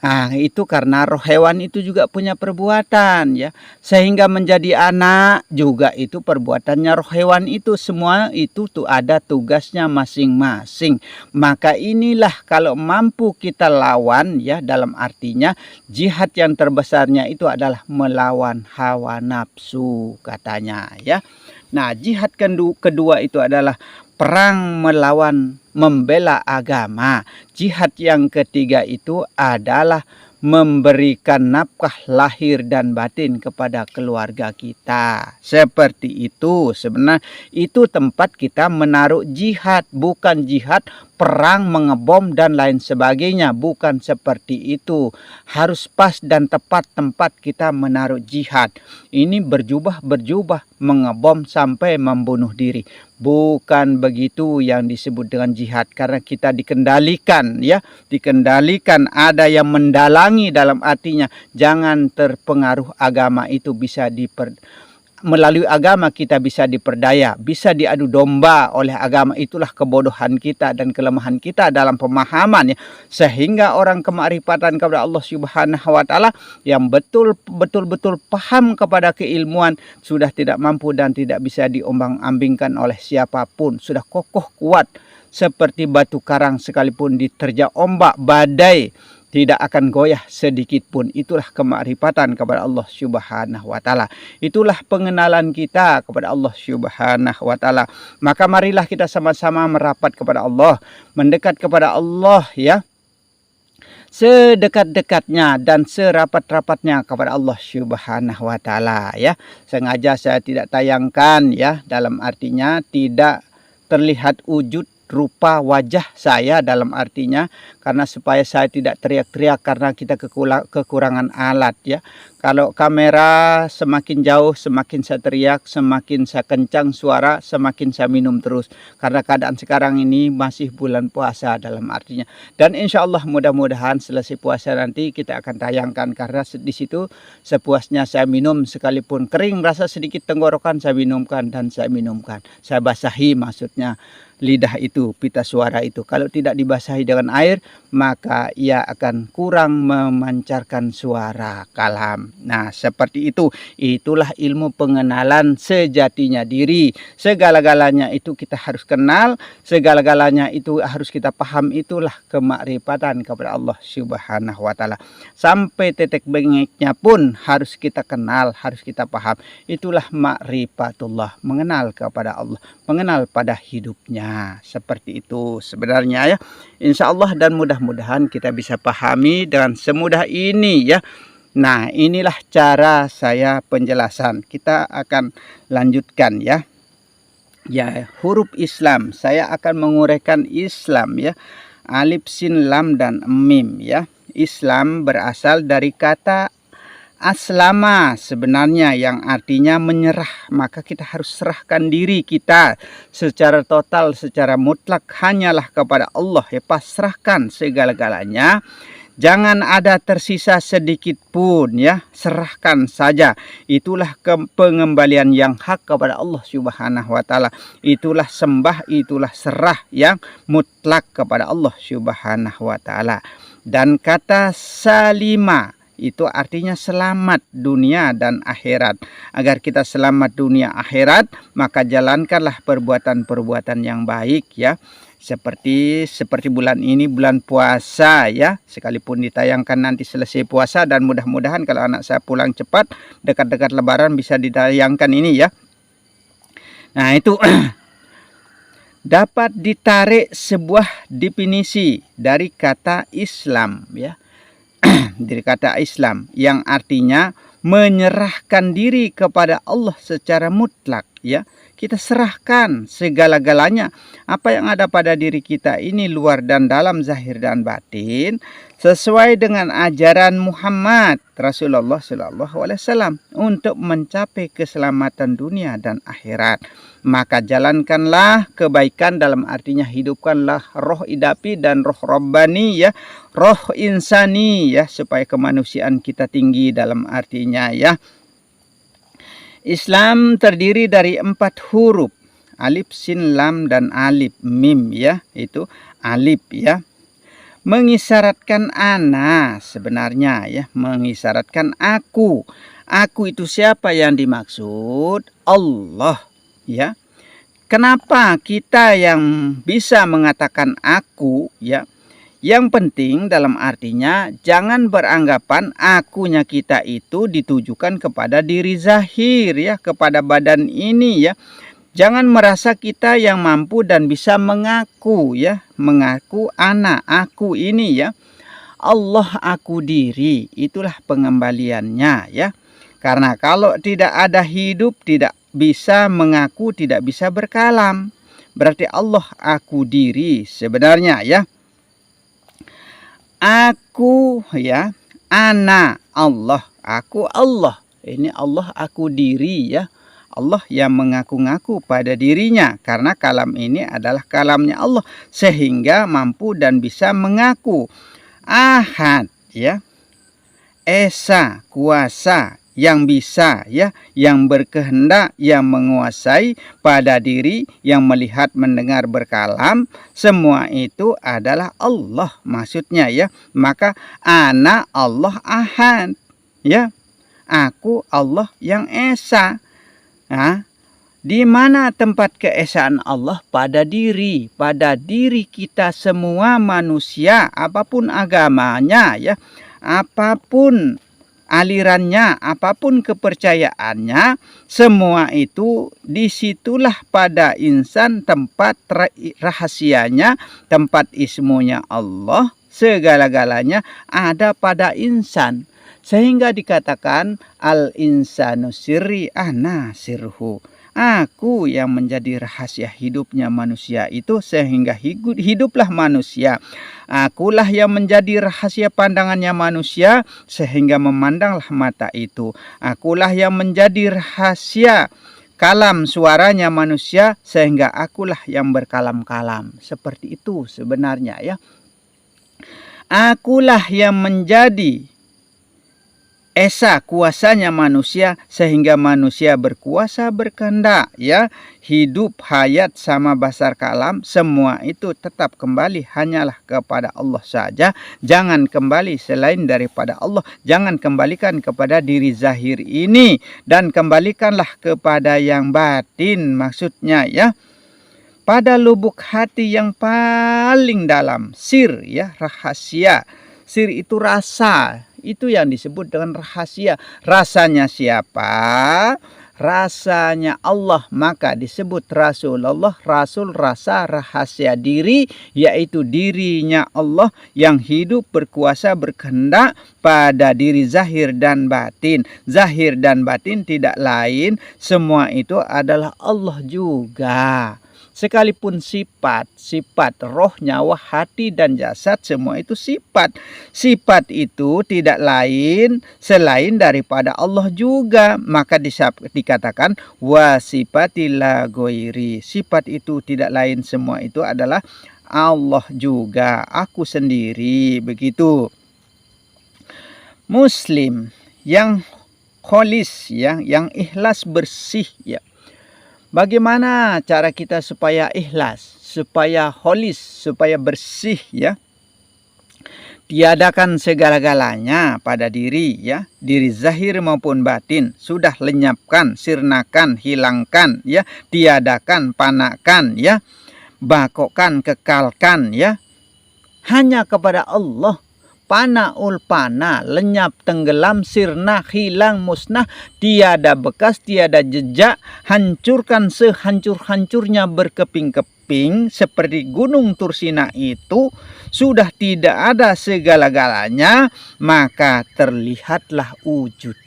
Nah, itu karena roh hewan itu juga punya perbuatan ya. Sehingga menjadi anak juga itu perbuatannya roh hewan itu. Semua itu tuh ada tugasnya masing-masing. Maka inilah kalau mampu kita lawan ya, dalam artinya jihad yang terbesarnya itu adalah melawan hawa nafsu katanya ya. Nah, jihad kedua itu adalah perang melawan membela agama. Jihad yang ketiga itu adalah memberikan nafkah lahir dan batin kepada keluarga kita. Seperti itu. Sebenarnya itu tempat kita menaruh jihad, bukan jihad perang, mengebom dan lain sebagainya. Bukan seperti itu. Harus pas dan tepat tempat kita menaruh jihad. Ini berjubah mengebom sampai membunuh diri. Bukan begitu yang disebut dengan jihad, karena kita dikendalikan, ya, dikendalikan, ada yang mendalangi, dalam artinya jangan terpengaruh agama itu, bisa melalui agama kita bisa diperdaya, bisa diadu domba oleh agama. Itulah kebodohan kita dan kelemahan kita dalam pemahaman, ya. Sehingga orang kemakrifatan kepada Allah Subhanahu wa taala yang betul-betul paham kepada keilmuan sudah tidak mampu dan tidak bisa diombang-ambingkan oleh siapapun. Sudah kokoh kuat seperti batu karang, sekalipun diterjang ombak badai tidak akan goyah sedikit pun. Itulah kemakrifatan kepada Allah Subhanahu wa taala. Itulah pengenalan kita kepada Allah Subhanahu wa taala. Maka marilah kita sama-sama merapat kepada Allah, mendekat kepada Allah, ya, sedekat-dekatnya dan serapat-rapatnya kepada Allah Subhanahu wa taala, ya. Sengaja saya tidak tayangkan, ya, dalam artinya tidak terlihat wujud rupa wajah saya, dalam artinya karena supaya saya tidak teriak-teriak karena kita kekurangan alat, ya. Kalau kamera semakin jauh, semakin saya teriak, semakin saya kencang suara, semakin saya minum terus. Karena keadaan sekarang ini masih bulan puasa, dalam artinya. Dan insya Allah mudah-mudahan selesai puasa nanti kita akan tayangkan, karena di situ sepuasnya saya minum, sekalipun kering rasa sedikit tenggorokan, saya minumkan dan saya minumkan. Saya basahi, maksudnya lidah itu, pita suara itu. Kalau tidak dibasahi dengan air, maka ia akan kurang memancarkan suara kalam. Nah, seperti itu. Itulah ilmu pengenalan sejatinya diri. Segala-galanya itu kita harus kenal, segala-galanya itu harus kita paham. Itulah kemakrifatan kepada Allah Subhanahu wa taala. Sampai tetek bengeknya pun harus kita kenal, harus kita paham. Itulah makrifatullah, mengenal kepada Allah, mengenal pada hidupnya. Seperti itu sebenarnya, ya. Insya Allah dan mudah-mudahan kita bisa pahami dengan semudah ini, ya. Nah, inilah cara saya penjelasan. Kita akan lanjutkan, ya. Ya, huruf Islam. Saya akan menguraikan Islam, ya. Alif, sin, lam, dan mim, ya. Islam berasal dari kata aslama sebenarnya, yang artinya menyerah. Maka kita harus serahkan diri kita secara total, secara mutlak hanyalah kepada Allah, ya. Pasrahkan segala-galanya. Jangan ada tersisa sedikit pun, ya. Serahkan saja. Itulah pengembalian yang hak kepada Allah Subhanahu wa taala. Itulah sembah, itulah serah yang mutlak kepada Allah Subhanahu wa taala. Dan kata salima itu artinya selamat dunia dan akhirat. Agar kita selamat dunia akhirat, maka jalankanlah perbuatan-perbuatan yang baik, ya. Seperti bulan ini, bulan puasa, ya. Sekalipun ditayangkan nanti selesai puasa, dan mudah-mudahan kalau anak saya pulang cepat, dekat-dekat lebaran bisa ditayangkan ini, ya. Nah, itu dapat ditarik sebuah definisi dari kata Islam, ya. Dari kata Islam yang artinya menyerahkan diri kepada Allah secara mutlak, ya. Kita serahkan segala-galanya, apa yang ada pada diri kita ini, luar dan dalam, zahir dan batin, sesuai dengan ajaran Muhammad Rasulullah SAW untuk mencapai keselamatan dunia dan akhirat. Maka jalankanlah kebaikan, dalam artinya hidupkanlah roh idapi dan roh robbani, ya, roh insani, ya, supaya kemanusiaan kita tinggi, dalam artinya, ya. Islam terdiri dari 4 huruf, alif, sin, lam, dan alif, mim, ya. Itu alif, ya, mengisyaratkan ana sebenarnya, ya, mengisyaratkan aku. Aku itu siapa yang dimaksud? Allah, ya. Kenapa kita yang bisa mengatakan aku, ya? Yang penting dalam artinya jangan beranggapan akunya kita itu ditujukan kepada diri zahir, ya, kepada badan ini, ya. Jangan merasa kita yang mampu dan bisa mengaku, ya, mengaku anak aku ini, ya. Allah aku diri, itulah pengembaliannya ya. Karena kalau tidak ada hidup, tidak bisa mengaku, tidak bisa berkalam. Berarti Allah aku diri sebenarnya ya. Aku ya, ana Allah, aku Allah. Ini Allah aku diri ya. Allah yang mengaku-ngaku pada dirinya, karena kalam ini adalah kalamnya Allah sehingga mampu dan bisa mengaku. Ahad ya, esa kuasa, yang bisa ya, yang berkehendak, yang menguasai pada diri, yang melihat, mendengar, berkalam, semua itu adalah Allah maksudnya ya. Maka ana Allah ahad ya, aku Allah yang esa. Nah, di mana tempat keesaan Allah? Pada diri kita semua manusia, apapun agamanya ya, apapun alirannya, apapun kepercayaannya, semua itu disitulah pada insan tempat rahasianya, tempat ismunya Allah, segala-galanya ada pada insan. Sehingga dikatakan al-insanu sirri ana sirhu. Aku yang menjadi rahasia hidupnya manusia itu sehingga hiduplah manusia. Akulah yang menjadi rahasia pandangannya manusia sehingga memandanglah mata itu. Akulah yang menjadi rahasia kalam suaranya manusia sehingga akulah yang berkalam-kalam. Seperti itu sebenarnya ya. Akulah yang menjadi esa kuasanya manusia sehingga manusia berkuasa berkehendak ya. Hidup, hayat sama basar kalam, semua itu tetap kembali hanyalah kepada Allah saja. Jangan kembali selain daripada Allah. Jangan kembalikan kepada diri zahir ini, dan kembalikanlah kepada yang batin maksudnya ya. Pada lubuk hati yang paling dalam, sir ya, rahasia. Sir itu rasa. Itu yang disebut dengan rahasia. Rasanya siapa? Rasanya Allah. Maka disebut Rasulullah. Rasul rasa rahasia diri, yaitu dirinya Allah yang hidup, berkuasa, berkehendak pada diri zahir dan batin. Zahir dan batin tidak lain, semua itu adalah Allah juga. Sekalipun sifat roh, nyawa, hati, dan jasad, semua itu sifat. Sifat itu tidak lain selain daripada Allah juga. Maka dikatakan wa sifatila goiri. Sifat itu tidak lain, semua itu adalah Allah juga, aku sendiri, begitu. Muslim yang kholis ya, yang ikhlas, bersih ya. Bagaimana cara kita supaya ikhlas, supaya holis, supaya bersih ya? Tiadakan segala-galanya pada diri ya, diri zahir maupun batin. Sudah lenyapkan, sirnakan, hilangkan ya, tiadakan, panakan ya, bakokkan, kekalkan ya. Hanya kepada Allah. Pana ulpana, lenyap, tenggelam, sirna, hilang, musnah, tiada bekas, tiada jejak, hancurkan sehancur-hancurnya berkeping-keping, seperti gunung Tursina itu, sudah tidak ada segala-galanya, maka terlihatlah wujud.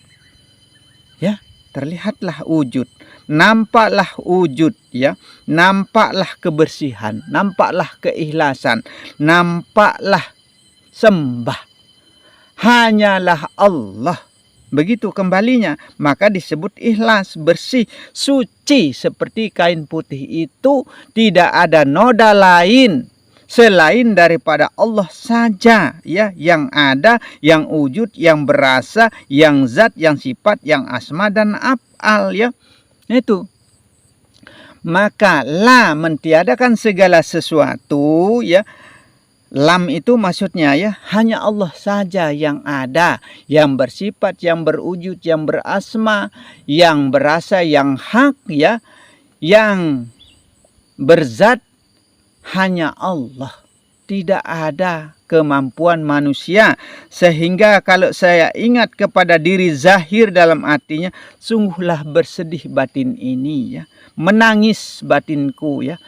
Ya, terlihatlah wujud. Nampaklah wujud ya, nampaklah kebersihan, nampaklah keikhlasan, nampaklah sembah, hanyalah Allah. Begitu kembalinya, maka disebut ikhlas, bersih, suci seperti kain putih itu, tidak ada noda lain selain daripada Allah saja ya, yang ada, yang wujud, yang berasa, yang zat, yang sifat, yang asma dan af'al ya. Itu. Maka la mentiadakan segala sesuatu ya. Lam itu maksudnya ya, hanya Allah saja yang ada, yang bersifat, yang berwujud, yang berasma, yang berasa, yang hak ya, yang berzat, hanya Allah. Tidak ada kemampuan manusia. Sehingga kalau saya ingat kepada diri zahir, dalam artinya sungguhlah bersedih batin ini ya, menangis batinku ya,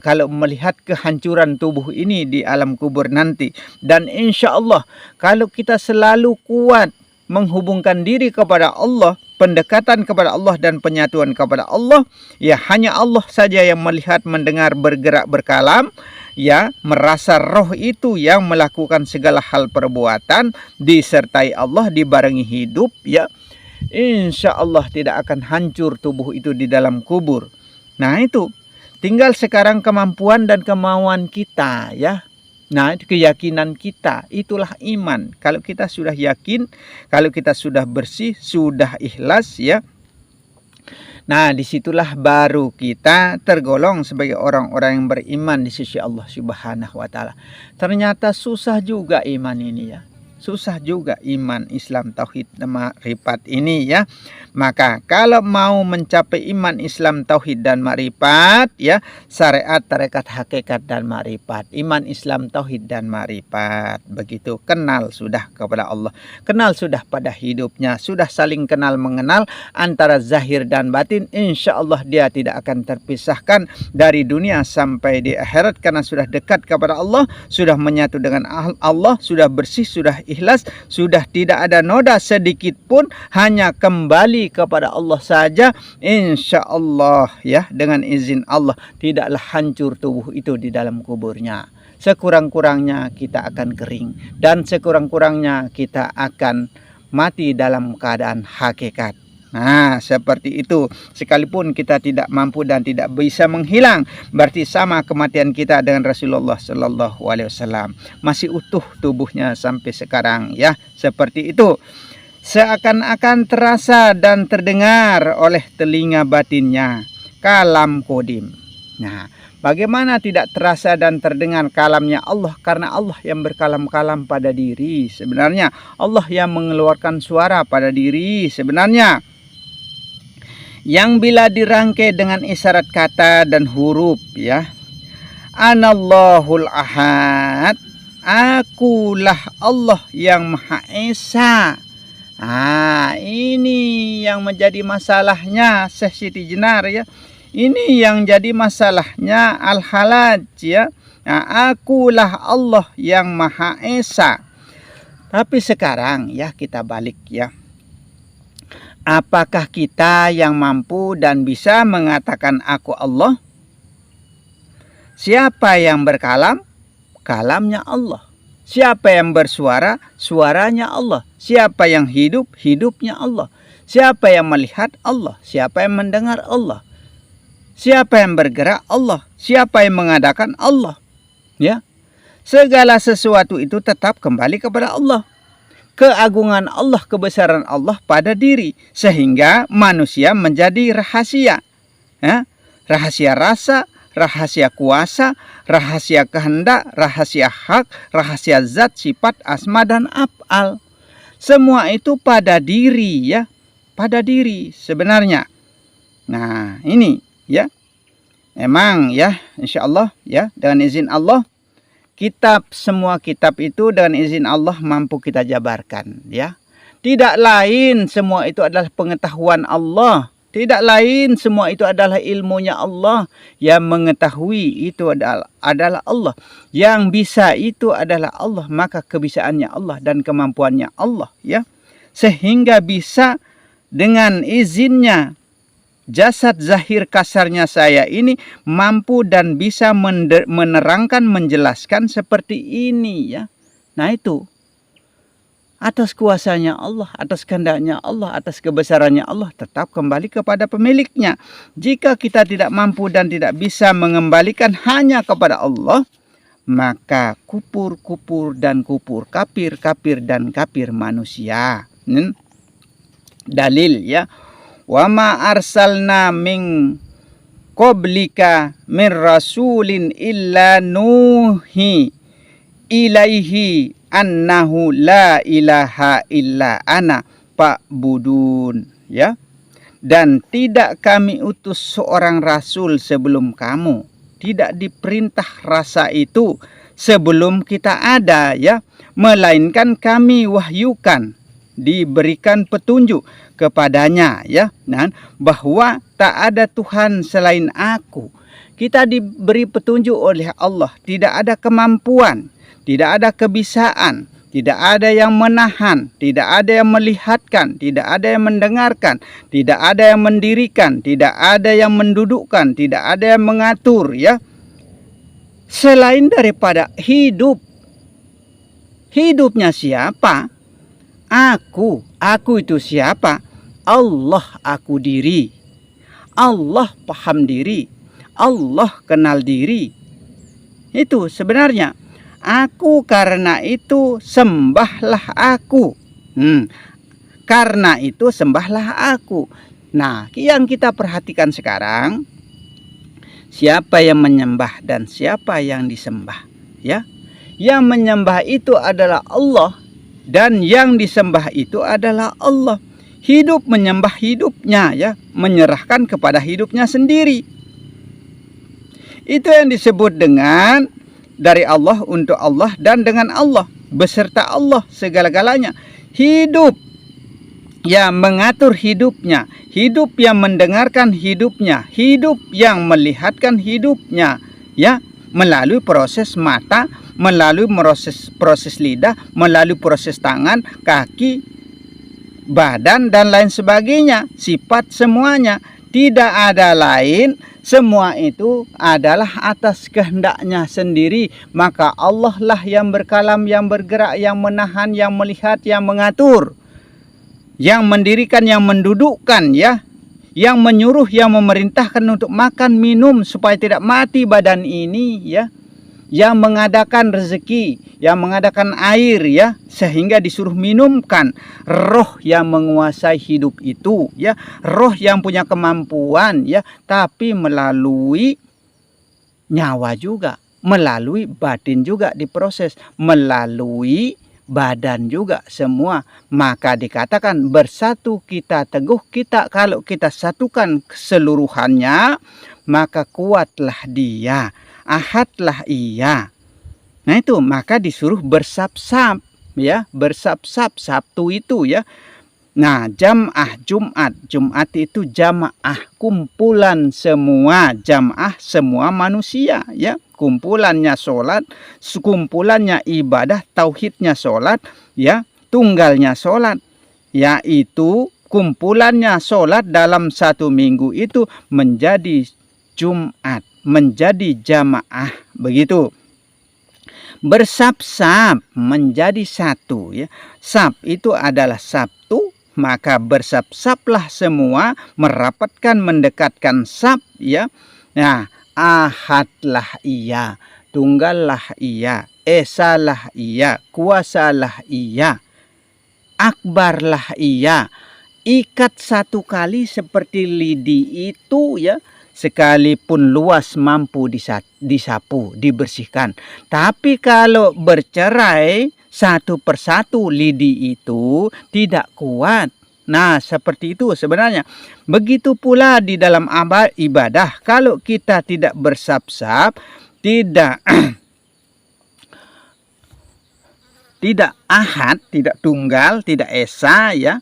kalau melihat kehancuran tubuh ini di alam kubur nanti. Dan insya Allah kalau kita selalu kuat menghubungkan diri kepada Allah, pendekatan kepada Allah dan penyatuan kepada Allah, ya hanya Allah saja yang melihat, mendengar, bergerak, berkalam, ya merasa roh itu yang melakukan segala hal perbuatan, disertai Allah, dibarengi hidup, ya insya Allah tidak akan hancur tubuh itu di dalam kubur. Nah itu tinggal sekarang kemampuan dan kemauan kita ya. Nah, itu keyakinan kita, itulah iman. Kalau kita sudah yakin, kalau kita sudah bersih, sudah ikhlas ya. Nah, disitulah baru kita tergolong sebagai orang-orang yang beriman di sisi Allah Subhanahu wa taala. Ternyata susah juga iman ini ya. Susah juga iman Islam tauhid makrifat ini ya. Maka kalau mau mencapai iman Islam tauhid dan makrifat ya, syariat, tarekat, hakikat dan makrifat, iman Islam tauhid dan makrifat, begitu kenal sudah kepada Allah, kenal sudah pada hidupnya, sudah saling kenal mengenal antara zahir dan batin, insya Allah dia tidak akan terpisahkan dari dunia sampai di akhirat, karena sudah dekat kepada Allah, sudah menyatu dengan Allah, sudah bersih, sudah ikhlas, sudah tidak ada noda sedikit pun, hanya kembali kepada Allah saja, insya Allah ya, dengan izin Allah tidaklah hancur tubuh itu di dalam kuburnya. Sekurang-kurangnya kita akan kering, dan sekurang-kurangnya kita akan mati dalam keadaan hakikat. Nah, seperti itu. Sekalipun kita tidak mampu dan tidak bisa menghilang, berarti sama kematian kita dengan Rasulullah Sallallahu Alaihi Wasallam. Masih utuh tubuhnya sampai sekarang ya. Seperti itu. Seakan-akan terasa dan terdengar oleh telinga batinnya kalam kodim. Nah, bagaimana tidak terasa dan terdengar kalamnya Allah? Karena Allah yang berkalam-kalam pada diri sebenarnya. Allah yang mengeluarkan suara pada diri sebenarnya, yang bila dirangkai dengan isyarat kata dan huruf ya. Anallahul ahad, akulah Allah yang Maha Esa. Ini yang menjadi masalahnya Syekh Siti Jenar ya. Ini yang jadi masalahnya Al-Halaj ya. Akulah Allah yang Maha Esa. Tapi sekarang ya kita balik ya. Apakah kita yang mampu dan bisa mengatakan aku Allah? Siapa yang berkalam? Kalamnya Allah. Siapa yang bersuara? Suaranya Allah. Siapa yang hidup? Hidupnya Allah. Siapa yang melihat? Allah. Siapa yang mendengar? Allah. Siapa yang bergerak? Allah. Siapa yang mengadakan? Allah. Ya. Segala sesuatu itu tetap kembali kepada Allah. Keagungan Allah, kebesaran Allah pada diri, sehingga manusia menjadi rahasia. Ya. Rahasia rasa, rahasia kuasa, rahasia kehendak, rahasia hak, rahasia zat, sifat, asma dan af'al. Semua itu pada diri ya, pada diri sebenarnya. Nah, ini ya. Emang ya, insyaallah ya, dengan izin Allah, semua kitab itu dengan izin Allah mampu kita jabarkan ya. Tidak lain semua itu adalah pengetahuan Allah. Tidak lain semua itu adalah ilmunya Allah. Yang mengetahui itu adalah Allah. Yang bisa itu adalah Allah. Maka kebisaannya Allah dan kemampuannya Allah ya. Sehingga bisa dengan izinnya jasad zahir kasarnya saya ini mampu dan bisa menerangkan, menjelaskan seperti ini ya. Nah itu atas kuasanya Allah, atas kehendaknya Allah, atas kebesarannya Allah, tetap kembali kepada pemiliknya. Jika kita tidak mampu dan tidak bisa mengembalikan hanya kepada Allah, maka kupur dan kupur, kafir dan kafir manusia. Dalil ya. Wa ma arsalna min qablika min rasulin illa nuhi ilaihi annahu la ilaha illa ana fa'budun ya. Dan tidak kami utus seorang rasul sebelum kamu, tidak diperintah rasa itu sebelum kita ada, ya, melainkan kami wahyukan, diberikan petunjuk kepadanya, ya, dan bahwa tak ada Tuhan selain aku. Kita diberi petunjuk oleh Allah, tidak ada kemampuan, tidak ada kebisaan, tidak ada yang menahan, tidak ada yang melihatkan, tidak ada yang mendengarkan, tidak ada yang mendirikan, tidak ada yang mendudukkan, tidak ada yang mengatur, ya, selain daripada hidup. Hidupnya siapa? Aku itu siapa? Allah aku diri. Allah paham diri. Allah kenal diri. Itu sebenarnya. Aku karena itu sembahlah aku. Karena itu sembahlah aku. Nah, yang kita perhatikan sekarang, siapa yang menyembah dan siapa yang disembah, ya? Yang menyembah itu adalah Allah dan yang disembah itu adalah Allah. Hidup menyembah hidupnya, ya, menyerahkan kepada hidupnya sendiri. Itu yang disebut dengan dari Allah untuk Allah dan dengan Allah, beserta Allah segala-galanya. Hidup yang mengatur hidupnya, hidup yang mendengarkan hidupnya, hidup yang melihatkan hidupnya, ya, melalui proses mata, melalui proses lidah, melalui proses tangan, kaki, badan dan lain sebagainya, sifat semuanya. Tidak ada lain, semua itu adalah atas kehendaknya sendiri. Maka Allah lah yang berkalam, yang bergerak, yang menahan, yang melihat, yang mengatur, yang mendirikan, yang mendudukkan, ya, yang menyuruh, yang memerintahkan untuk makan, minum supaya tidak mati badan ini, ya, yang mengadakan rezeki, yang mengadakan air, ya, sehingga disuruh minumkan. Roh yang menguasai hidup itu, ya, roh yang punya kemampuan, ya, tapi melalui nyawa juga, melalui batin juga diproses, melalui badan juga semua. Maka dikatakan bersatu kita, teguh kita. Kalau kita satukan keseluruhannya, maka kuatlah dia, ahadlah ia. Nah itu, maka disuruh bersab-sab, ya, bersab-sab. Sabtu itu, ya. Nah, jam'ah Jumat. Jumat itu jamaah, kumpulan semua, jamaah semua manusia, ya. Kumpulannya sholat, kumpulannya ibadah, tauhidnya sholat, ya, tunggalnya sholat, yaitu kumpulannya sholat dalam satu minggu itu menjadi Jumat, menjadi jamaah, begitu. Bersab-sab menjadi satu, ya. Sab itu adalah Sabtu, maka bersab-sablah semua, merapatkan, mendekatkan sab, ya. Nah, ahadlah ia, tunggallah ia, esalah ia, kuasalah ia, akbarlah ia. Ikat satu kali seperti lidi itu, ya, sekalipun luas mampu disapu, dibersihkan. Tapi kalau bercerai satu persatu lidi itu tidak kuat. Nah, seperti itu sebenarnya. Begitu pula di dalam ibadah. Kalau kita tidak bersab-sab, tidak tidak ahad, tidak tunggal, tidak esa, ya,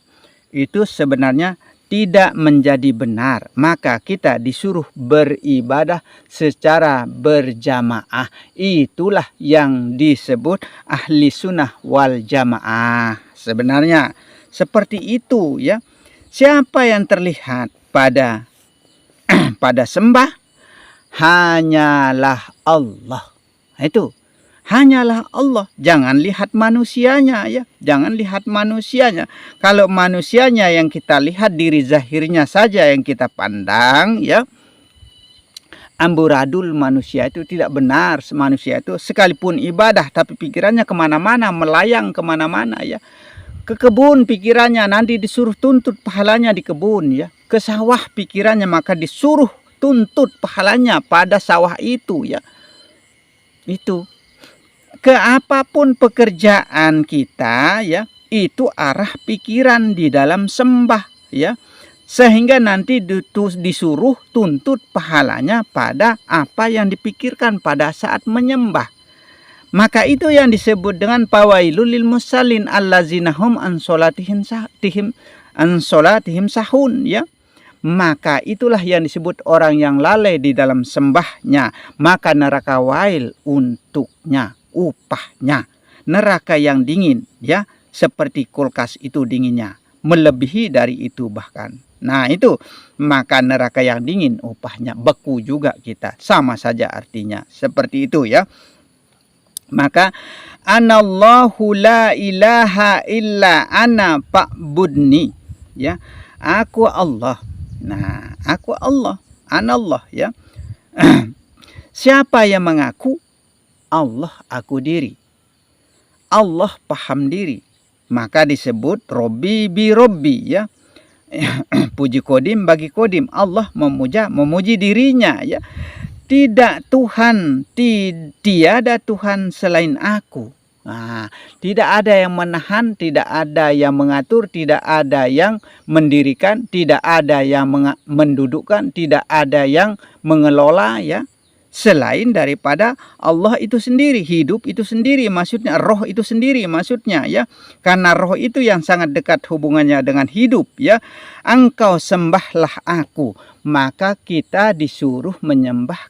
itu sebenarnya tidak menjadi benar. Maka kita disuruh beribadah secara berjamaah. Itulah yang disebut ahli sunnah wal jamaah. Sebenarnya seperti itu, ya. Siapa yang terlihat pada pada sembah? Hanyalah Allah. Itu hanyalah Allah. Jangan lihat manusianya, ya. Jangan lihat manusianya. Kalau manusianya yang kita lihat, diri zahirnya saja yang kita pandang, ya, amburadul manusia itu tidak benar. Manusia itu sekalipun ibadah tapi pikirannya kemana-mana, melayang kemana-mana, ya. Ke kebun pikirannya, nanti disuruh tuntut pahalanya di kebun, ya. Ke sawah pikirannya, maka disuruh tuntut pahalanya pada sawah itu, ya. Itu. Ke apapun pekerjaan kita, ya, itu arah pikiran di dalam sembah, ya, sehingga nanti disuruh tuntut pahalanya pada apa yang dipikirkan pada saat menyembah. Maka itu yang disebut dengan fawailul lil musallin allazina hum an salatihim sahun, ya. Maka itulah yang disebut orang yang lalai di dalam sembahnya, maka neraka wail untuknya, upahnya. Neraka yang dingin, ya, seperti kulkas itu dinginnya, melebihi dari itu bahkan. Nah itu, maka neraka yang dingin upahnya, beku juga kita, sama saja artinya, seperti itu, ya. Maka anallahu la ilaha illa ana fa'budni, ya, aku Allah. Nah, aku Allah, anallah, ya. Siapa yang mengaku Allah aku diri, Allah paham diri, maka disebut Robbi bi Robbi, ya. Puji kodim bagi kodim, Allah memuji dirinya, ya. Tidak Tuhan, tiada Tuhan selain aku. Nah, tidak ada yang menahan, tidak ada yang mengatur, tidak ada yang mendirikan, tidak ada yang mendudukkan, tidak ada yang mengelola, ya, selain daripada Allah itu sendiri. Hidup itu sendiri maksudnya, roh itu sendiri maksudnya, ya. Karena roh itu yang sangat dekat hubungannya dengan hidup, ya. Engkau sembahlah aku, maka kita disuruh menyembah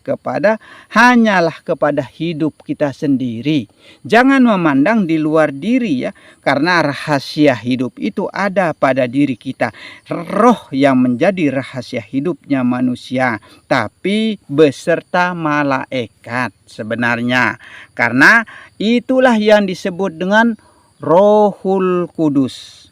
hanyalah kepada hidup kita sendiri. Jangan memandang di luar diri, ya, karena rahasia hidup itu ada pada diri kita. Roh yang menjadi rahasia hidupnya manusia, tapi beserta malaikat sebenarnya. Karena itulah yang disebut dengan Rohul Kudus.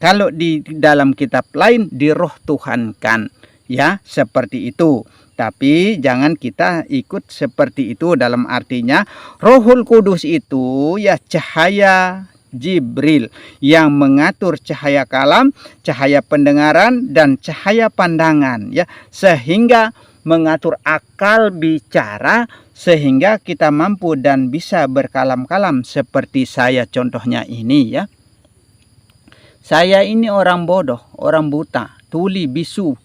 Kalau di dalam kitab lain di roh Tuhan kan, ya, seperti itu. Tapi jangan kita ikut seperti itu, dalam artinya Rohul Kudus itu, ya, cahaya Jibril yang mengatur cahaya kalam, cahaya pendengaran, dan cahaya pandangan, ya, sehingga mengatur akal bicara, sehingga kita mampu dan bisa berkalam-kalam seperti saya contohnya ini, ya. Saya ini orang bodoh, orang buta, tuli, bisu,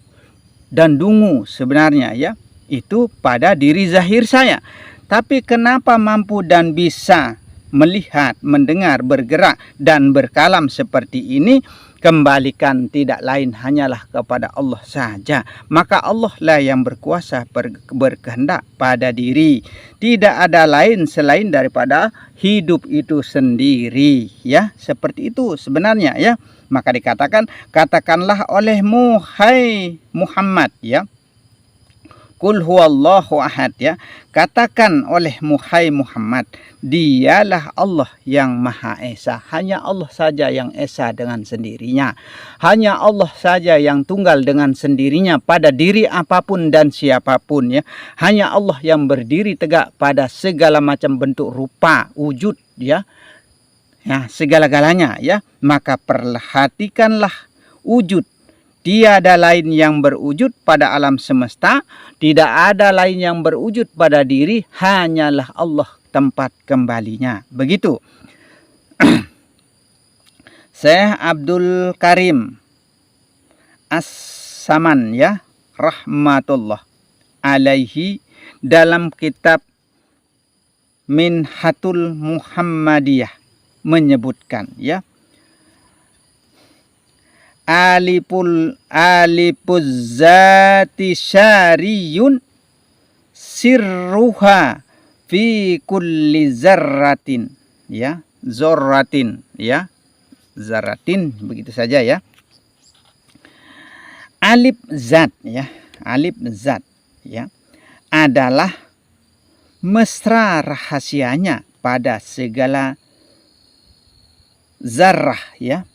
dan dungu sebenarnya, ya. Itu pada diri zahir saya. Tapi kenapa mampu dan bisa melihat, mendengar, bergerak, dan berkalam seperti ini? Kembalikan tidak lain hanyalah kepada Allah saja. Maka Allah lah yang berkuasa berkehendak pada diri. Tidak ada lain selain daripada hidup itu sendiri, ya. Seperti itu sebenarnya, ya. Maka dikatakan, katakanlah olehmu hai Muhammad, ya. Qul huwallahu ahad, ya. Katakan olehmu hai Muhammad, dialah Allah yang Maha Esa. Hanya Allah saja yang esa dengan sendirinya. Hanya Allah saja yang tunggal dengan sendirinya pada diri apapun dan siapapun, ya. Hanya Allah yang berdiri tegak pada segala macam bentuk rupa, wujud, ya. Ya, segala-galanya, ya. Maka perhatikanlah wujud. Tiada lain yang berwujud pada alam semesta, tidak ada lain yang berwujud pada diri, hanyalah Allah tempat kembalinya. Begitu. Syekh Abdul Karim As-Saman, ya, rahmatullah alaihi, dalam kitab Minhatul Muhammadiyah menyebutkan, ya, alipuz zati syariyun sirruha fi kulli zarratin, ya, zorratin, ya, zaratin, begitu saja, ya. Alif zat, ya, alif zat, ya, adalah mesra rahasianya pada segala zarrah, ya,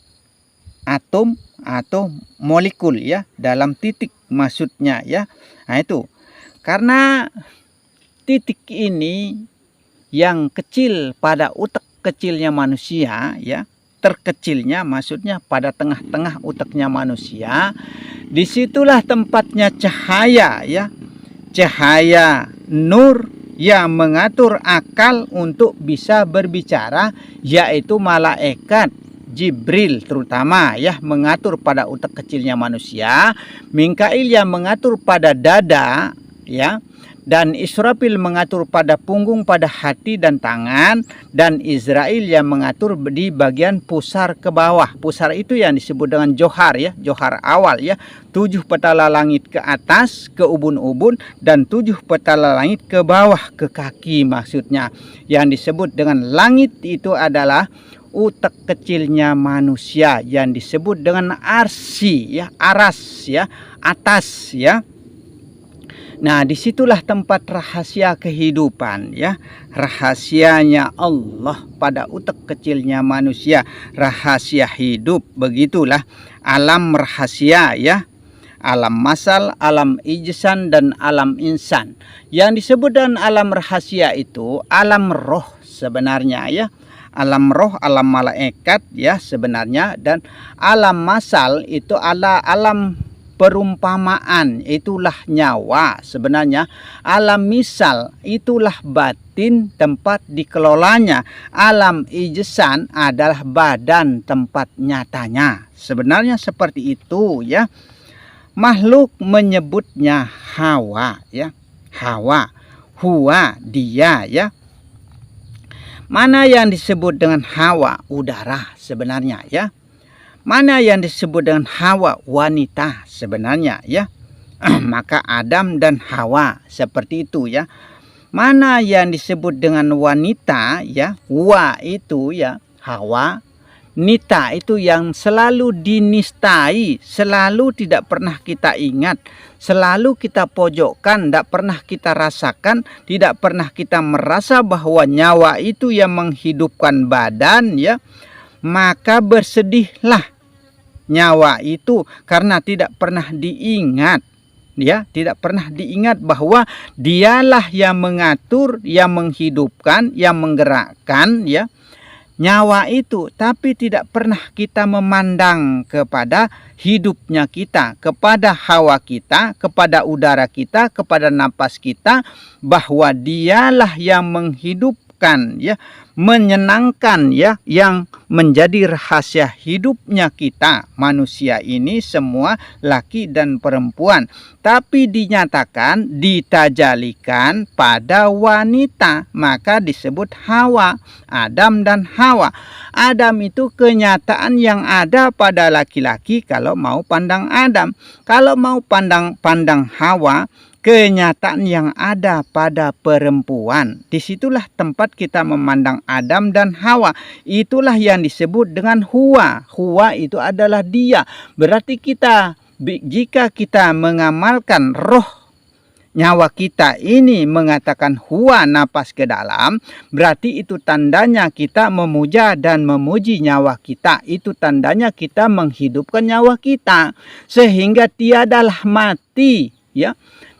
atom atau molekul, ya, dalam titik maksudnya, ya. Nah itu karena titik ini yang kecil pada utak kecilnya manusia, ya, terkecilnya maksudnya pada tengah-tengah utaknya manusia, disitulah tempatnya cahaya, ya, cahaya nur yang mengatur akal untuk bisa berbicara, yaitu malaikat Jibril terutama, ya, mengatur pada utak kecilnya manusia. Mikail yang mengatur pada dada, ya, Dan Israfil mengatur pada punggung, pada hati dan tangan. Dan Israel yang mengatur di bagian pusar ke bawah. Pusar itu yang disebut dengan johar ya, johar awal ya. 7 petala langit ke atas, ke ubun-ubun, dan 7 petala langit ke bawah, ke kaki maksudnya. Yang disebut dengan langit itu adalah utek kecilnya manusia yang disebut dengan arsi ya, aras ya, atas ya. Nah, disitulah tempat rahasia kehidupan ya. Rahasianya Allah pada utek kecilnya manusia. Rahasia hidup, begitulah. Alam rahasia ya. Alam masal, alam ijsan, dan alam insan. Yang disebut dengan alam rahasia itu alam roh sebenarnya ya. Alam roh, alam malaikat ya sebenarnya. Dan alam masal itu alam perumpamaan, itulah nyawa sebenarnya. Alam misal itulah batin, tempat dikelolanya. Alam ijsan adalah badan, tempat nyatanya. Sebenarnya seperti itu ya. Makhluk menyebutnya Hawa ya. Hawa, huwa, dia ya. Mana yang disebut dengan Hawa? Udara sebenarnya ya. Mana yang disebut dengan Hawa? Wanita sebenarnya ya. Maka Adam dan Hawa seperti itu ya. Mana yang disebut dengan wanita ya? Wa itu ya Hawa. Nita itu yang selalu dinistai, selalu tidak pernah kita ingat, selalu kita pojokkan, tidak pernah kita rasakan, tidak pernah kita merasa bahwa nyawa itu yang menghidupkan badan ya. Maka bersedihlah nyawa itu karena tidak pernah diingat ya, tidak pernah diingat bahwa dialah yang mengatur, yang menghidupkan, yang menggerakkan ya nyawa itu. Tapi tidak pernah kita memandang kepada hidupnya kita, kepada hawa kita, kepada udara kita, kepada napas kita, bahwa dialah yang menghidupkan ya, menyenangkan ya, yang menjadi rahasia hidupnya kita manusia ini semua, laki dan perempuan. Tapi dinyatakan, ditajalikan pada wanita, maka disebut Hawa, Adam dan Hawa. Adam itu kenyataan yang ada pada laki-laki kalau mau pandang Adam. Kalau mau pandang Hawa, kenyataan yang ada pada perempuan. Disitulah tempat kita memandang Adam dan Hawa. Itulah yang disebut dengan huwa. Huwa itu adalah dia. Berarti jika kita mengamalkan roh nyawa kita ini mengatakan huwa, napas ke dalam, berarti itu tandanya kita memuja dan memuji nyawa kita. Itu tandanya kita menghidupkan nyawa kita. Sehingga tiadalah mati ya.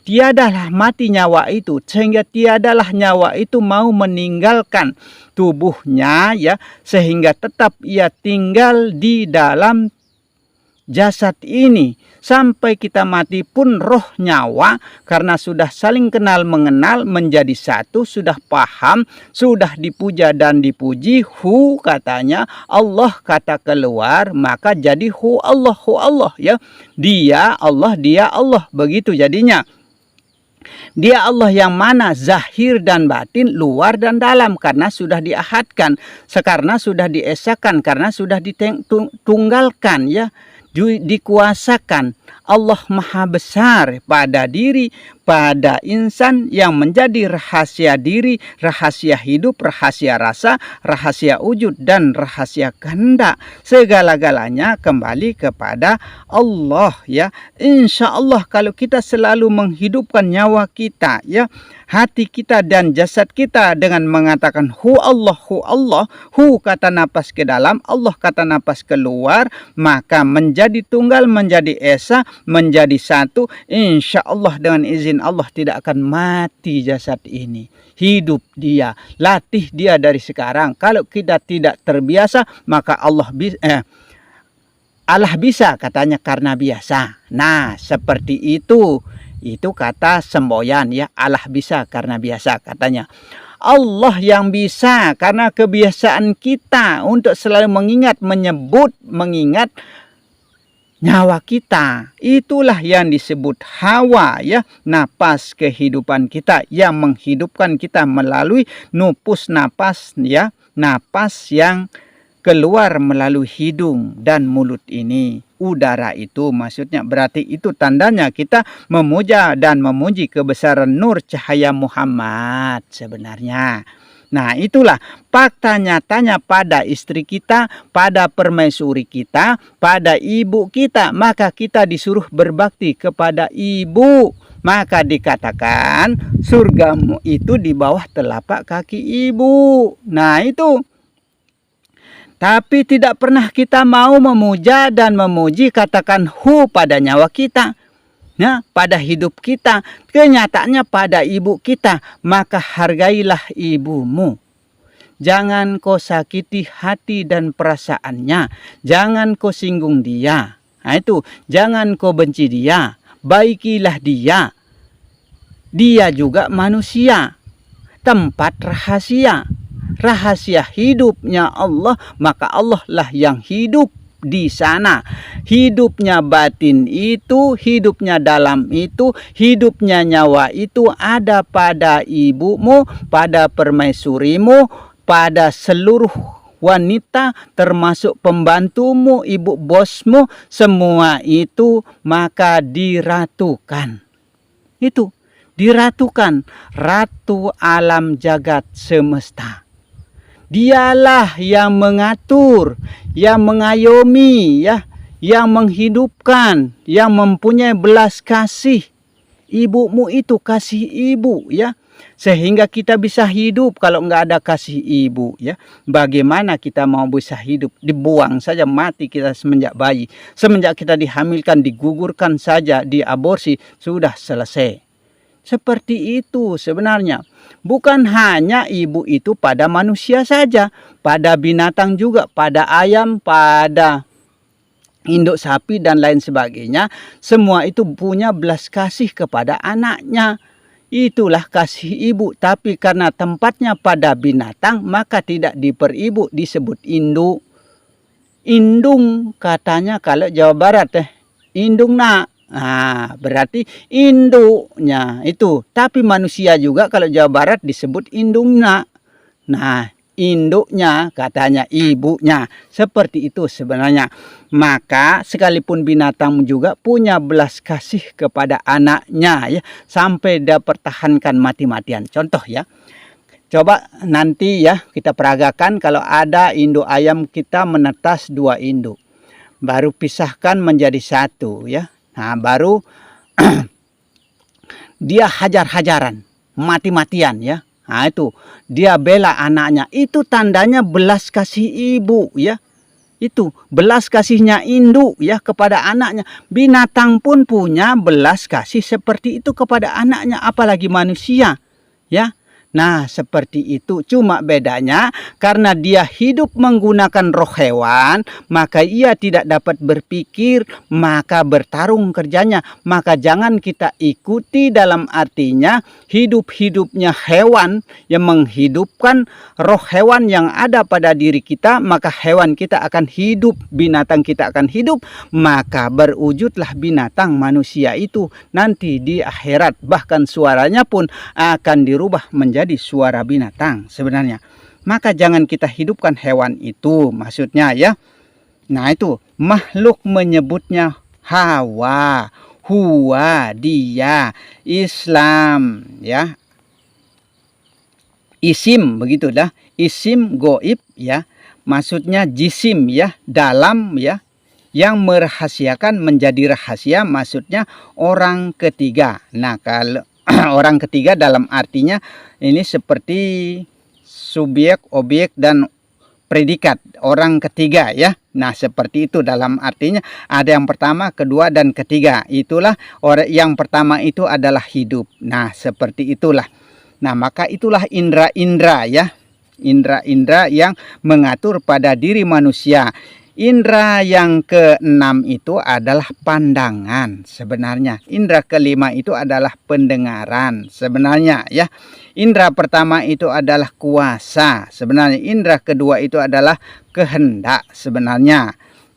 Tiadalah mati nyawa itu, sehingga tiadalah nyawa itu mau meninggalkan tubuhnya ya, sehingga tetap ia tinggal di dalam jasad ini sampai kita mati pun. Roh nyawa karena sudah saling kenal mengenal menjadi satu, sudah paham, sudah dipuja dan dipuji. Hu katanya, Allah kata keluar, maka jadi hu Allah ya. Dia Allah, begitu jadinya. Dia Allah yang mana? Zahir dan batin, luar dan dalam, karena sudah diahadkan, karena sudah diesakan, karena sudah ditunggalkan ya, dikuasakan. Allah Maha Besar pada diri, pada insan yang menjadi rahasia diri, rahasia hidup, rahasia rasa, rahasia wujud, dan rahasia kehendak. Segala-galanya kembali kepada Allah ya. Insya Allah kalau kita selalu menghidupkan nyawa kita ya, hati kita dan jasad kita dengan mengatakan hu Allah, hu kata napas ke dalam, Allah kata napas keluar, maka menjadi tunggal, menjadi esa, menjadi satu. Insya Allah dengan izin Allah tidak akan mati jasad ini. Hidup dia, latih dia dari sekarang. Kalau kita tidak terbiasa, maka Allah bisa katanya karena biasa. Nah seperti itu. Itu kata semboyan ya, Allah bisa karena biasa katanya. Allah yang bisa karena kebiasaan kita untuk selalu mengingat, mengingat nyawa kita. Itulah yang disebut hawa, ya, napas kehidupan kita yang menghidupkan kita melalui nupus napas, ya, napas yang keluar melalui hidung dan mulut ini. Udara itu maksudnya, berarti itu tandanya kita memuja dan memuji kebesaran nur cahaya Muhammad sebenarnya. Nah, itulah fakta nyatanya pada istri kita, pada permaisuri kita, pada ibu kita. Maka kita disuruh berbakti kepada ibu. Maka dikatakan surgamu itu di bawah telapak kaki ibu. Nah, itu. Tapi tidak pernah kita mau memuja dan memuji, katakan hu pada nyawa kita. Nah, pada hidup kita, kenyataannya pada ibu kita, maka hargailah ibumu. Jangan kau sakiti hati dan perasaannya, jangan kau singgung dia. Nah itu, jangan kau benci dia, baikilah dia. Dia juga manusia, tempat rahasia. Rahasia hidupnya Allah, maka Allah lah yang hidup di sana. Hidupnya batin itu, hidupnya dalam itu, hidupnya nyawa itu ada pada ibumu, pada permaisurimu, pada seluruh wanita, termasuk pembantumu, ibu bosmu, semua itu maka diratukan. Itu diratukan, ratu alam jagat semesta. Dialah yang mengatur, yang mengayomi, ya, yang menghidupkan, yang mempunyai belas kasih. Ibumu itu kasih ibu, ya, sehingga kita bisa hidup. Kalau nggak ada kasih ibu, ya, bagaimana kita mau bisa hidup? Dibuang saja, mati kita semenjak bayi. Semenjak kita dihamilkan, digugurkan saja, diaborsi, sudah selesai. Seperti itu sebenarnya. Bukan hanya ibu itu pada manusia saja, pada binatang juga, pada ayam, pada induk sapi dan lain sebagainya. Semua itu punya belas kasih kepada anaknya. Itulah kasih ibu. Tapi karena tempatnya pada binatang, maka tidak diperibu, disebut induk. Indung katanya kalau Jawa Barat, indung nak. Nah, berarti induknya itu. Tapi manusia juga kalau Jawa Barat disebut indungnya. Nah, induknya katanya ibunya. Seperti itu sebenarnya. Maka sekalipun binatang juga punya belas kasih kepada anaknya, ya, sampai dia pertahankan mati-matian. Contoh, ya. Coba nanti, ya, kita peragakan kalau ada induk ayam kita menetas 2 induk. Baru pisahkan menjadi 1, ya. Nah, baru dia hajar-hajaran, mati-matian, ya. Nah, itu dia bela anaknya. Itu tandanya belas kasih ibu, ya. Itu belas kasihnya induk, ya, kepada anaknya. Binatang pun punya belas kasih seperti itu kepada anaknya, apalagi manusia, ya. Nah, seperti itu. Cuma bedanya karena dia hidup menggunakan roh hewan, maka ia tidak dapat berpikir, maka bertarung kerjanya. Maka jangan kita ikuti, dalam artinya hidup-hidupnya hewan yang menghidupkan roh hewan yang ada pada diri kita, maka hewan kita akan hidup, binatang kita akan hidup, maka berwujudlah binatang manusia itu nanti di akhirat. Bahkan suaranya pun akan dirubah menjadi suara binatang sebenarnya. Maka jangan kita hidupkan hewan itu, maksudnya, ya. Nah, itu makhluk menyebutnya hawa, huwa, dia, Islam, ya. Isim begitu dah. Isim goib, ya. Maksudnya jisim, ya, dalam, ya, yang merahasiakan menjadi rahasia, maksudnya orang ketiga. Nah, kalau orang ketiga dalam artinya ini seperti subjek, objek, dan predikat, orang ketiga, ya. Nah, seperti itu dalam artinya ada yang pertama, kedua, dan ketiga. Itulah orang yang pertama itu adalah hidup. Nah, seperti itulah. Nah, maka itulah indra-indra, ya. Indra-indra yang mengatur pada diri manusia. Indra yang ke-6 itu adalah pandangan sebenarnya. Indra ke-5 itu adalah pendengaran sebenarnya, ya. Indra pertama itu adalah kuasa sebenarnya. Indra kedua itu adalah kehendak sebenarnya.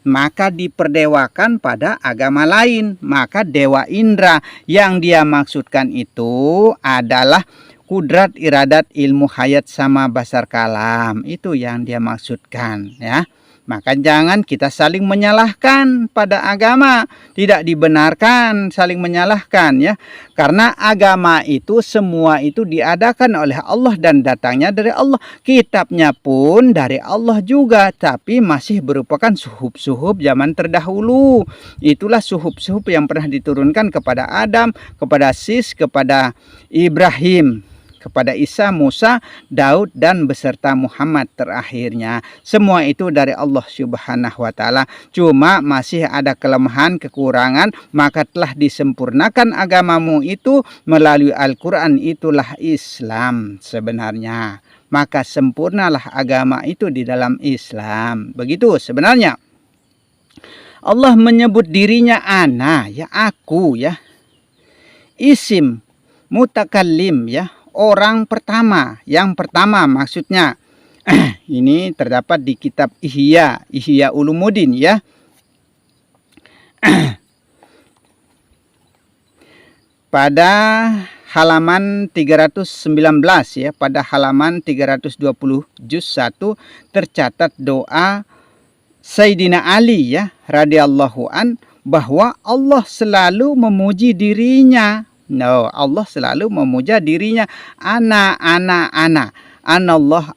maka diperdewakan pada agama lain. Maka Dewa Indra yang dia maksudkan itu adalah kudrat, iradat, ilmu, hayat, sama basar kalam. Itu yang dia maksudkan, ya. Maka jangan kita saling menyalahkan pada agama. Tidak dibenarkan saling menyalahkan, ya. Karena agama itu semua itu diadakan oleh Allah dan datangnya dari Allah. Kitabnya pun dari Allah juga, tapi masih merupakan suhub-suhub zaman terdahulu. Itulah suhub-suhub yang pernah diturunkan kepada Adam, kepada Sis, kepada Ibrahim, kepada Isa, Musa, Daud, dan beserta Muhammad terakhirnya. Semua itu dari Allah Subhanahu wa Ta'ala. Cuma masih ada kelemahan, kekurangan, maka telah disempurnakan agamamu itu melalui Al-Quran. Itulah Islam sebenarnya. Maka sempurnalah agama itu di dalam Islam. Begitu sebenarnya. Allah menyebut dirinya ana, ya, aku, ya. Isim mutakallim, ya, orang pertama, yang pertama maksudnya. Ini terdapat di kitab Ihya Ulumuddin, ya. Pada halaman 319, ya, pada halaman 320 juz 1 tercatat doa Sayyidina Ali, ya, radhiyallahu an, bahwa Allah selalu memuji dirinya. Allah selalu memuja dirinya. Ana. Anallah.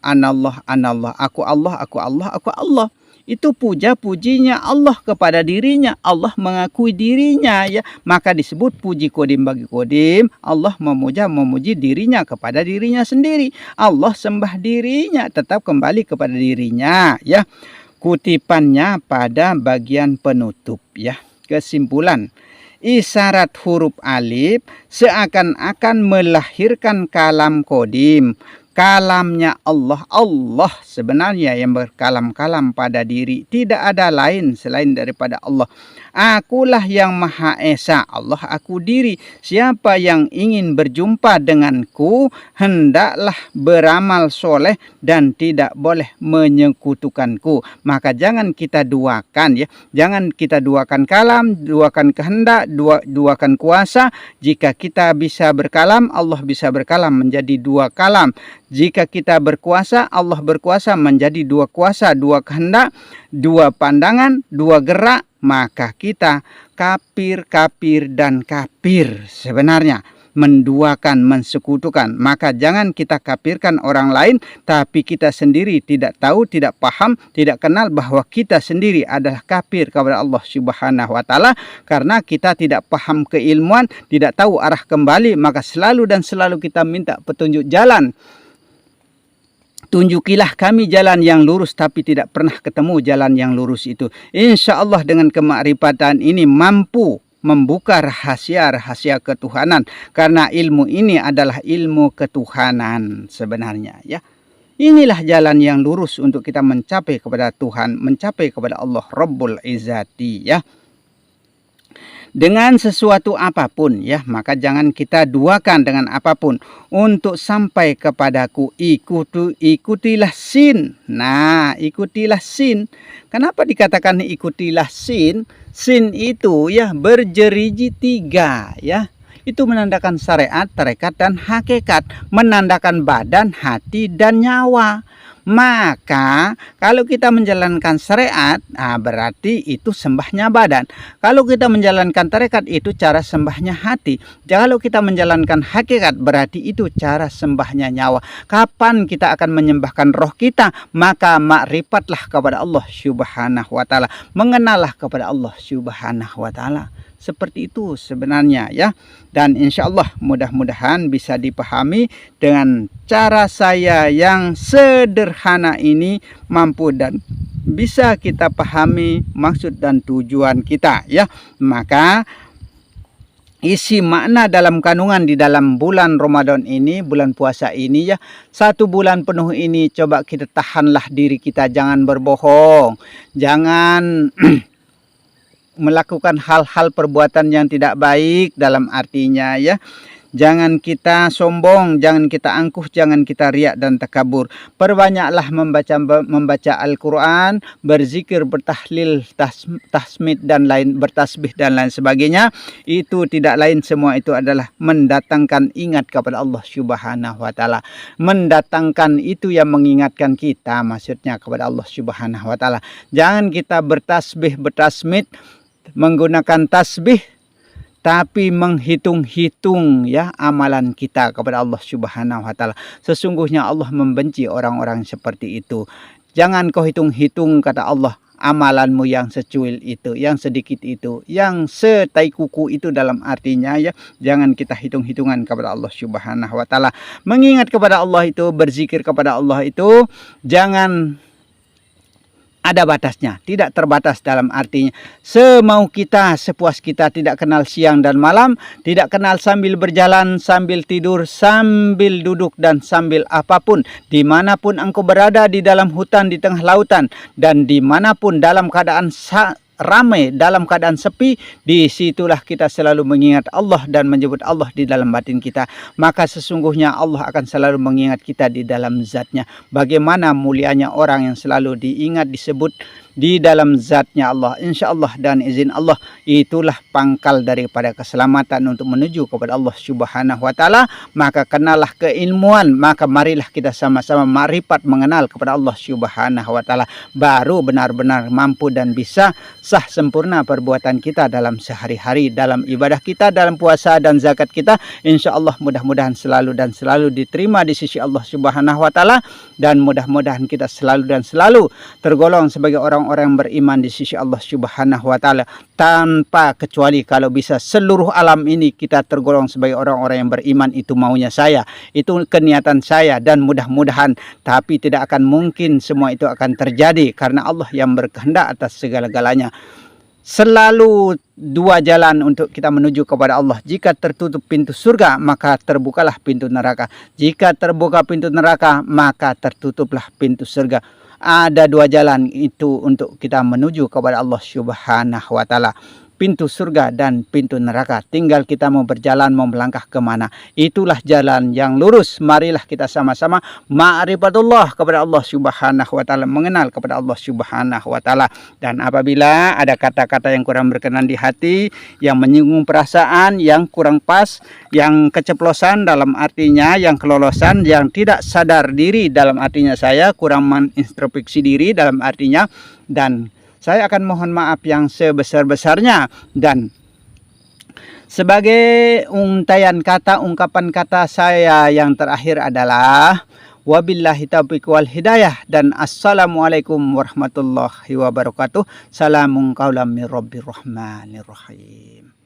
Aku Allah, aku Allah, aku Allah. Itu puja-pujinya Allah kepada dirinya. Allah mengakui dirinya, ya. Maka disebut puji kodim bagi kodim. Allah memuji dirinya kepada dirinya sendiri. Allah sembah dirinya, tetap kembali kepada dirinya, ya. Kutipannya pada bagian penutup, ya. Kesimpulan. Isyarat huruf alif seakan-akan melahirkan kalam kodim. Kalamnya Allah. Allah sebenarnya yang berkalam-kalam pada diri. Tidak ada lain selain daripada Allah. Akulah yang Maha Esa. Allah aku diri. Siapa yang ingin berjumpa denganku, hendaklah beramal soleh dan tidak boleh menyekutukanku. Maka jangan kita duakan, ya. Jangan kita duakan kalam, duakan kehendak, duakan kuasa. Jika kita bisa berkalam, Allah bisa berkalam menjadi dua kalam. Jika kita berkuasa, Allah berkuasa menjadi dua kuasa, dua kehendak, dua pandangan, dua gerak. Maka kita kafir dan kafir sebenarnya. Menduakan, mensekutukan. Maka jangan kita kafirkan orang lain, tapi kita sendiri tidak tahu, tidak paham, tidak kenal bahwa kita sendiri adalah kafir kepada Allah Subhanahu wa Ta'ala. Karena kita tidak paham keilmuan, tidak tahu arah kembali, maka selalu dan selalu kita minta petunjuk jalan. Tunjukilah kami jalan yang lurus, tapi tidak pernah ketemu jalan yang lurus itu. Insya Allah dengan kemakrifatan ini mampu membuka rahasia-rahasia ketuhanan. Karena ilmu ini adalah ilmu ketuhanan sebenarnya, ya. Inilah jalan yang lurus untuk kita mencapai kepada Tuhan, mencapai kepada Allah Rabbul Izzati, ya. Dengan sesuatu apapun, ya, maka jangan kita duakan dengan apapun. Untuk sampai kepadaku, ikutilah sin. Nah, ikutilah sin. Kenapa dikatakan ikutilah sin? Sin itu, ya, berjeriji 3, ya. Itu menandakan syariat, tarekat, dan hakikat. Menandakan badan, hati, dan nyawa. Maka kalau kita menjalankan syariat, berarti itu sembahnya badan. Kalau kita menjalankan tarekat, itu cara sembahnya hati. Kalau kita menjalankan hakikat, berarti itu cara sembahnya nyawa. Kapan kita akan menyembahkan roh kita? Maka makrifatlah kepada Allah Subhanahu wa Ta'ala. Mengenallah kepada Allah Subhanahu wa Ta'ala. Seperti itu sebenarnya, ya. Dan insya Allah mudah-mudahan bisa dipahami dengan cara saya yang sederhana ini, mampu dan bisa kita pahami maksud dan tujuan kita, ya. Maka isi makna dalam kandungan di dalam bulan Ramadan ini, bulan puasa ini, ya, 1 bulan penuh ini coba kita tahanlah diri kita, jangan berbohong, jangan melakukan hal-hal perbuatan yang tidak baik, dalam artinya, ya, Jangan kita sombong, jangan kita angkuh, jangan kita riak dan takabur. Perbanyaklah membaca Al-Quran, berzikir, bertahlil, tahmid dan lain, bertasbih dan lain sebagainya. Itu tidak lain, semua itu adalah mendatangkan ingat kepada Allah Subhanahu wa taala. Mendatangkan itu yang mengingatkan kita, maksudnya kepada Allah Subhanahu wa taala. Jangan kita bertasbih, bertasmid, menggunakan tasbih tapi menghitung-hitung ya amalan kita kepada Allah Subhanahu wa taala. Sesungguhnya Allah membenci orang-orang seperti itu. Jangan kau hitung-hitung, kata Allah, amalanmu yang secuil itu, yang sedikit itu, yang setai kuku itu, dalam artinya ya, jangan kita hitung-hitungan kepada Allah Subhanahu wa taala. Mengingat kepada Allah itu, berzikir kepada Allah itu jangan ada batasnya, tidak terbatas, dalam artinya semau kita, sepuas kita, tidak kenal siang dan malam, tidak kenal sambil berjalan, sambil tidur, sambil duduk, dan sambil apapun. Dimanapun engkau berada, di dalam hutan, di tengah lautan, dan dimanapun dalam keadaan ramai, dalam keadaan sepi, disitulah kita selalu mengingat Allah dan menyebut Allah di dalam batin kita. Maka sesungguhnya Allah akan selalu mengingat kita di dalam zatnya. Bagaimana mulianya orang yang selalu diingat, disebut di dalam zatnya Allah. Insya Allah dan izin Allah, itulah pangkal daripada keselamatan untuk menuju kepada Allah Subhanahu wa taala. Maka kenalah keilmuan, maka marilah kita sama-sama marifat mengenal kepada Allah Subhanahu wa taala, baru benar-benar mampu dan bisa sah sempurna perbuatan kita dalam sehari-hari, dalam ibadah kita, dalam puasa dan zakat kita. Insya Allah mudah-mudahan selalu dan selalu diterima di sisi Allah Subhanahu wa taala, dan mudah-mudahan kita selalu dan selalu tergolong sebagai orang-orang yang beriman di sisi Allah Subhanahu wa taala, tanpa kecuali. Kalau bisa seluruh alam ini kita tergolong sebagai orang-orang yang beriman, itu maunya saya, itu keniatan saya, dan mudah-mudahan, tapi tidak akan mungkin semua itu akan terjadi karena Allah yang berkehendak atas segala-galanya. Selalu dua jalan untuk kita menuju kepada Allah. Jika tertutup pintu surga, maka terbukalah pintu neraka. Jika terbuka pintu neraka, maka tertutuplah pintu surga. Ada dua jalan itu untuk kita menuju kepada Allah Subhanahu wa taala. Pintu surga dan pintu neraka. Tinggal kita mau berjalan, mau melangkah kemana. Itulah jalan yang lurus. Marilah kita sama-sama ma'rifatullah kepada Allah Subhanahu wa taala, mengenal kepada Allah Subhanahu wa taala. Dan apabila ada kata-kata yang kurang berkenan di hati, yang menyinggung perasaan, yang kurang pas, yang keceplosan dalam artinya, yang kelolosan, yang tidak sadar diri dalam artinya, saya kurang mengintrospeksi diri dalam artinya, dan saya akan mohon maaf yang sebesar-besarnya. Dan sebagai untayan kata, ungkapan kata saya yang terakhir adalah wabillahi taufiq wal hidayah, dan assalamualaikum warahmatullahi wabarakatuh. Salamun qaulam mir rabbir rahmanir rahim.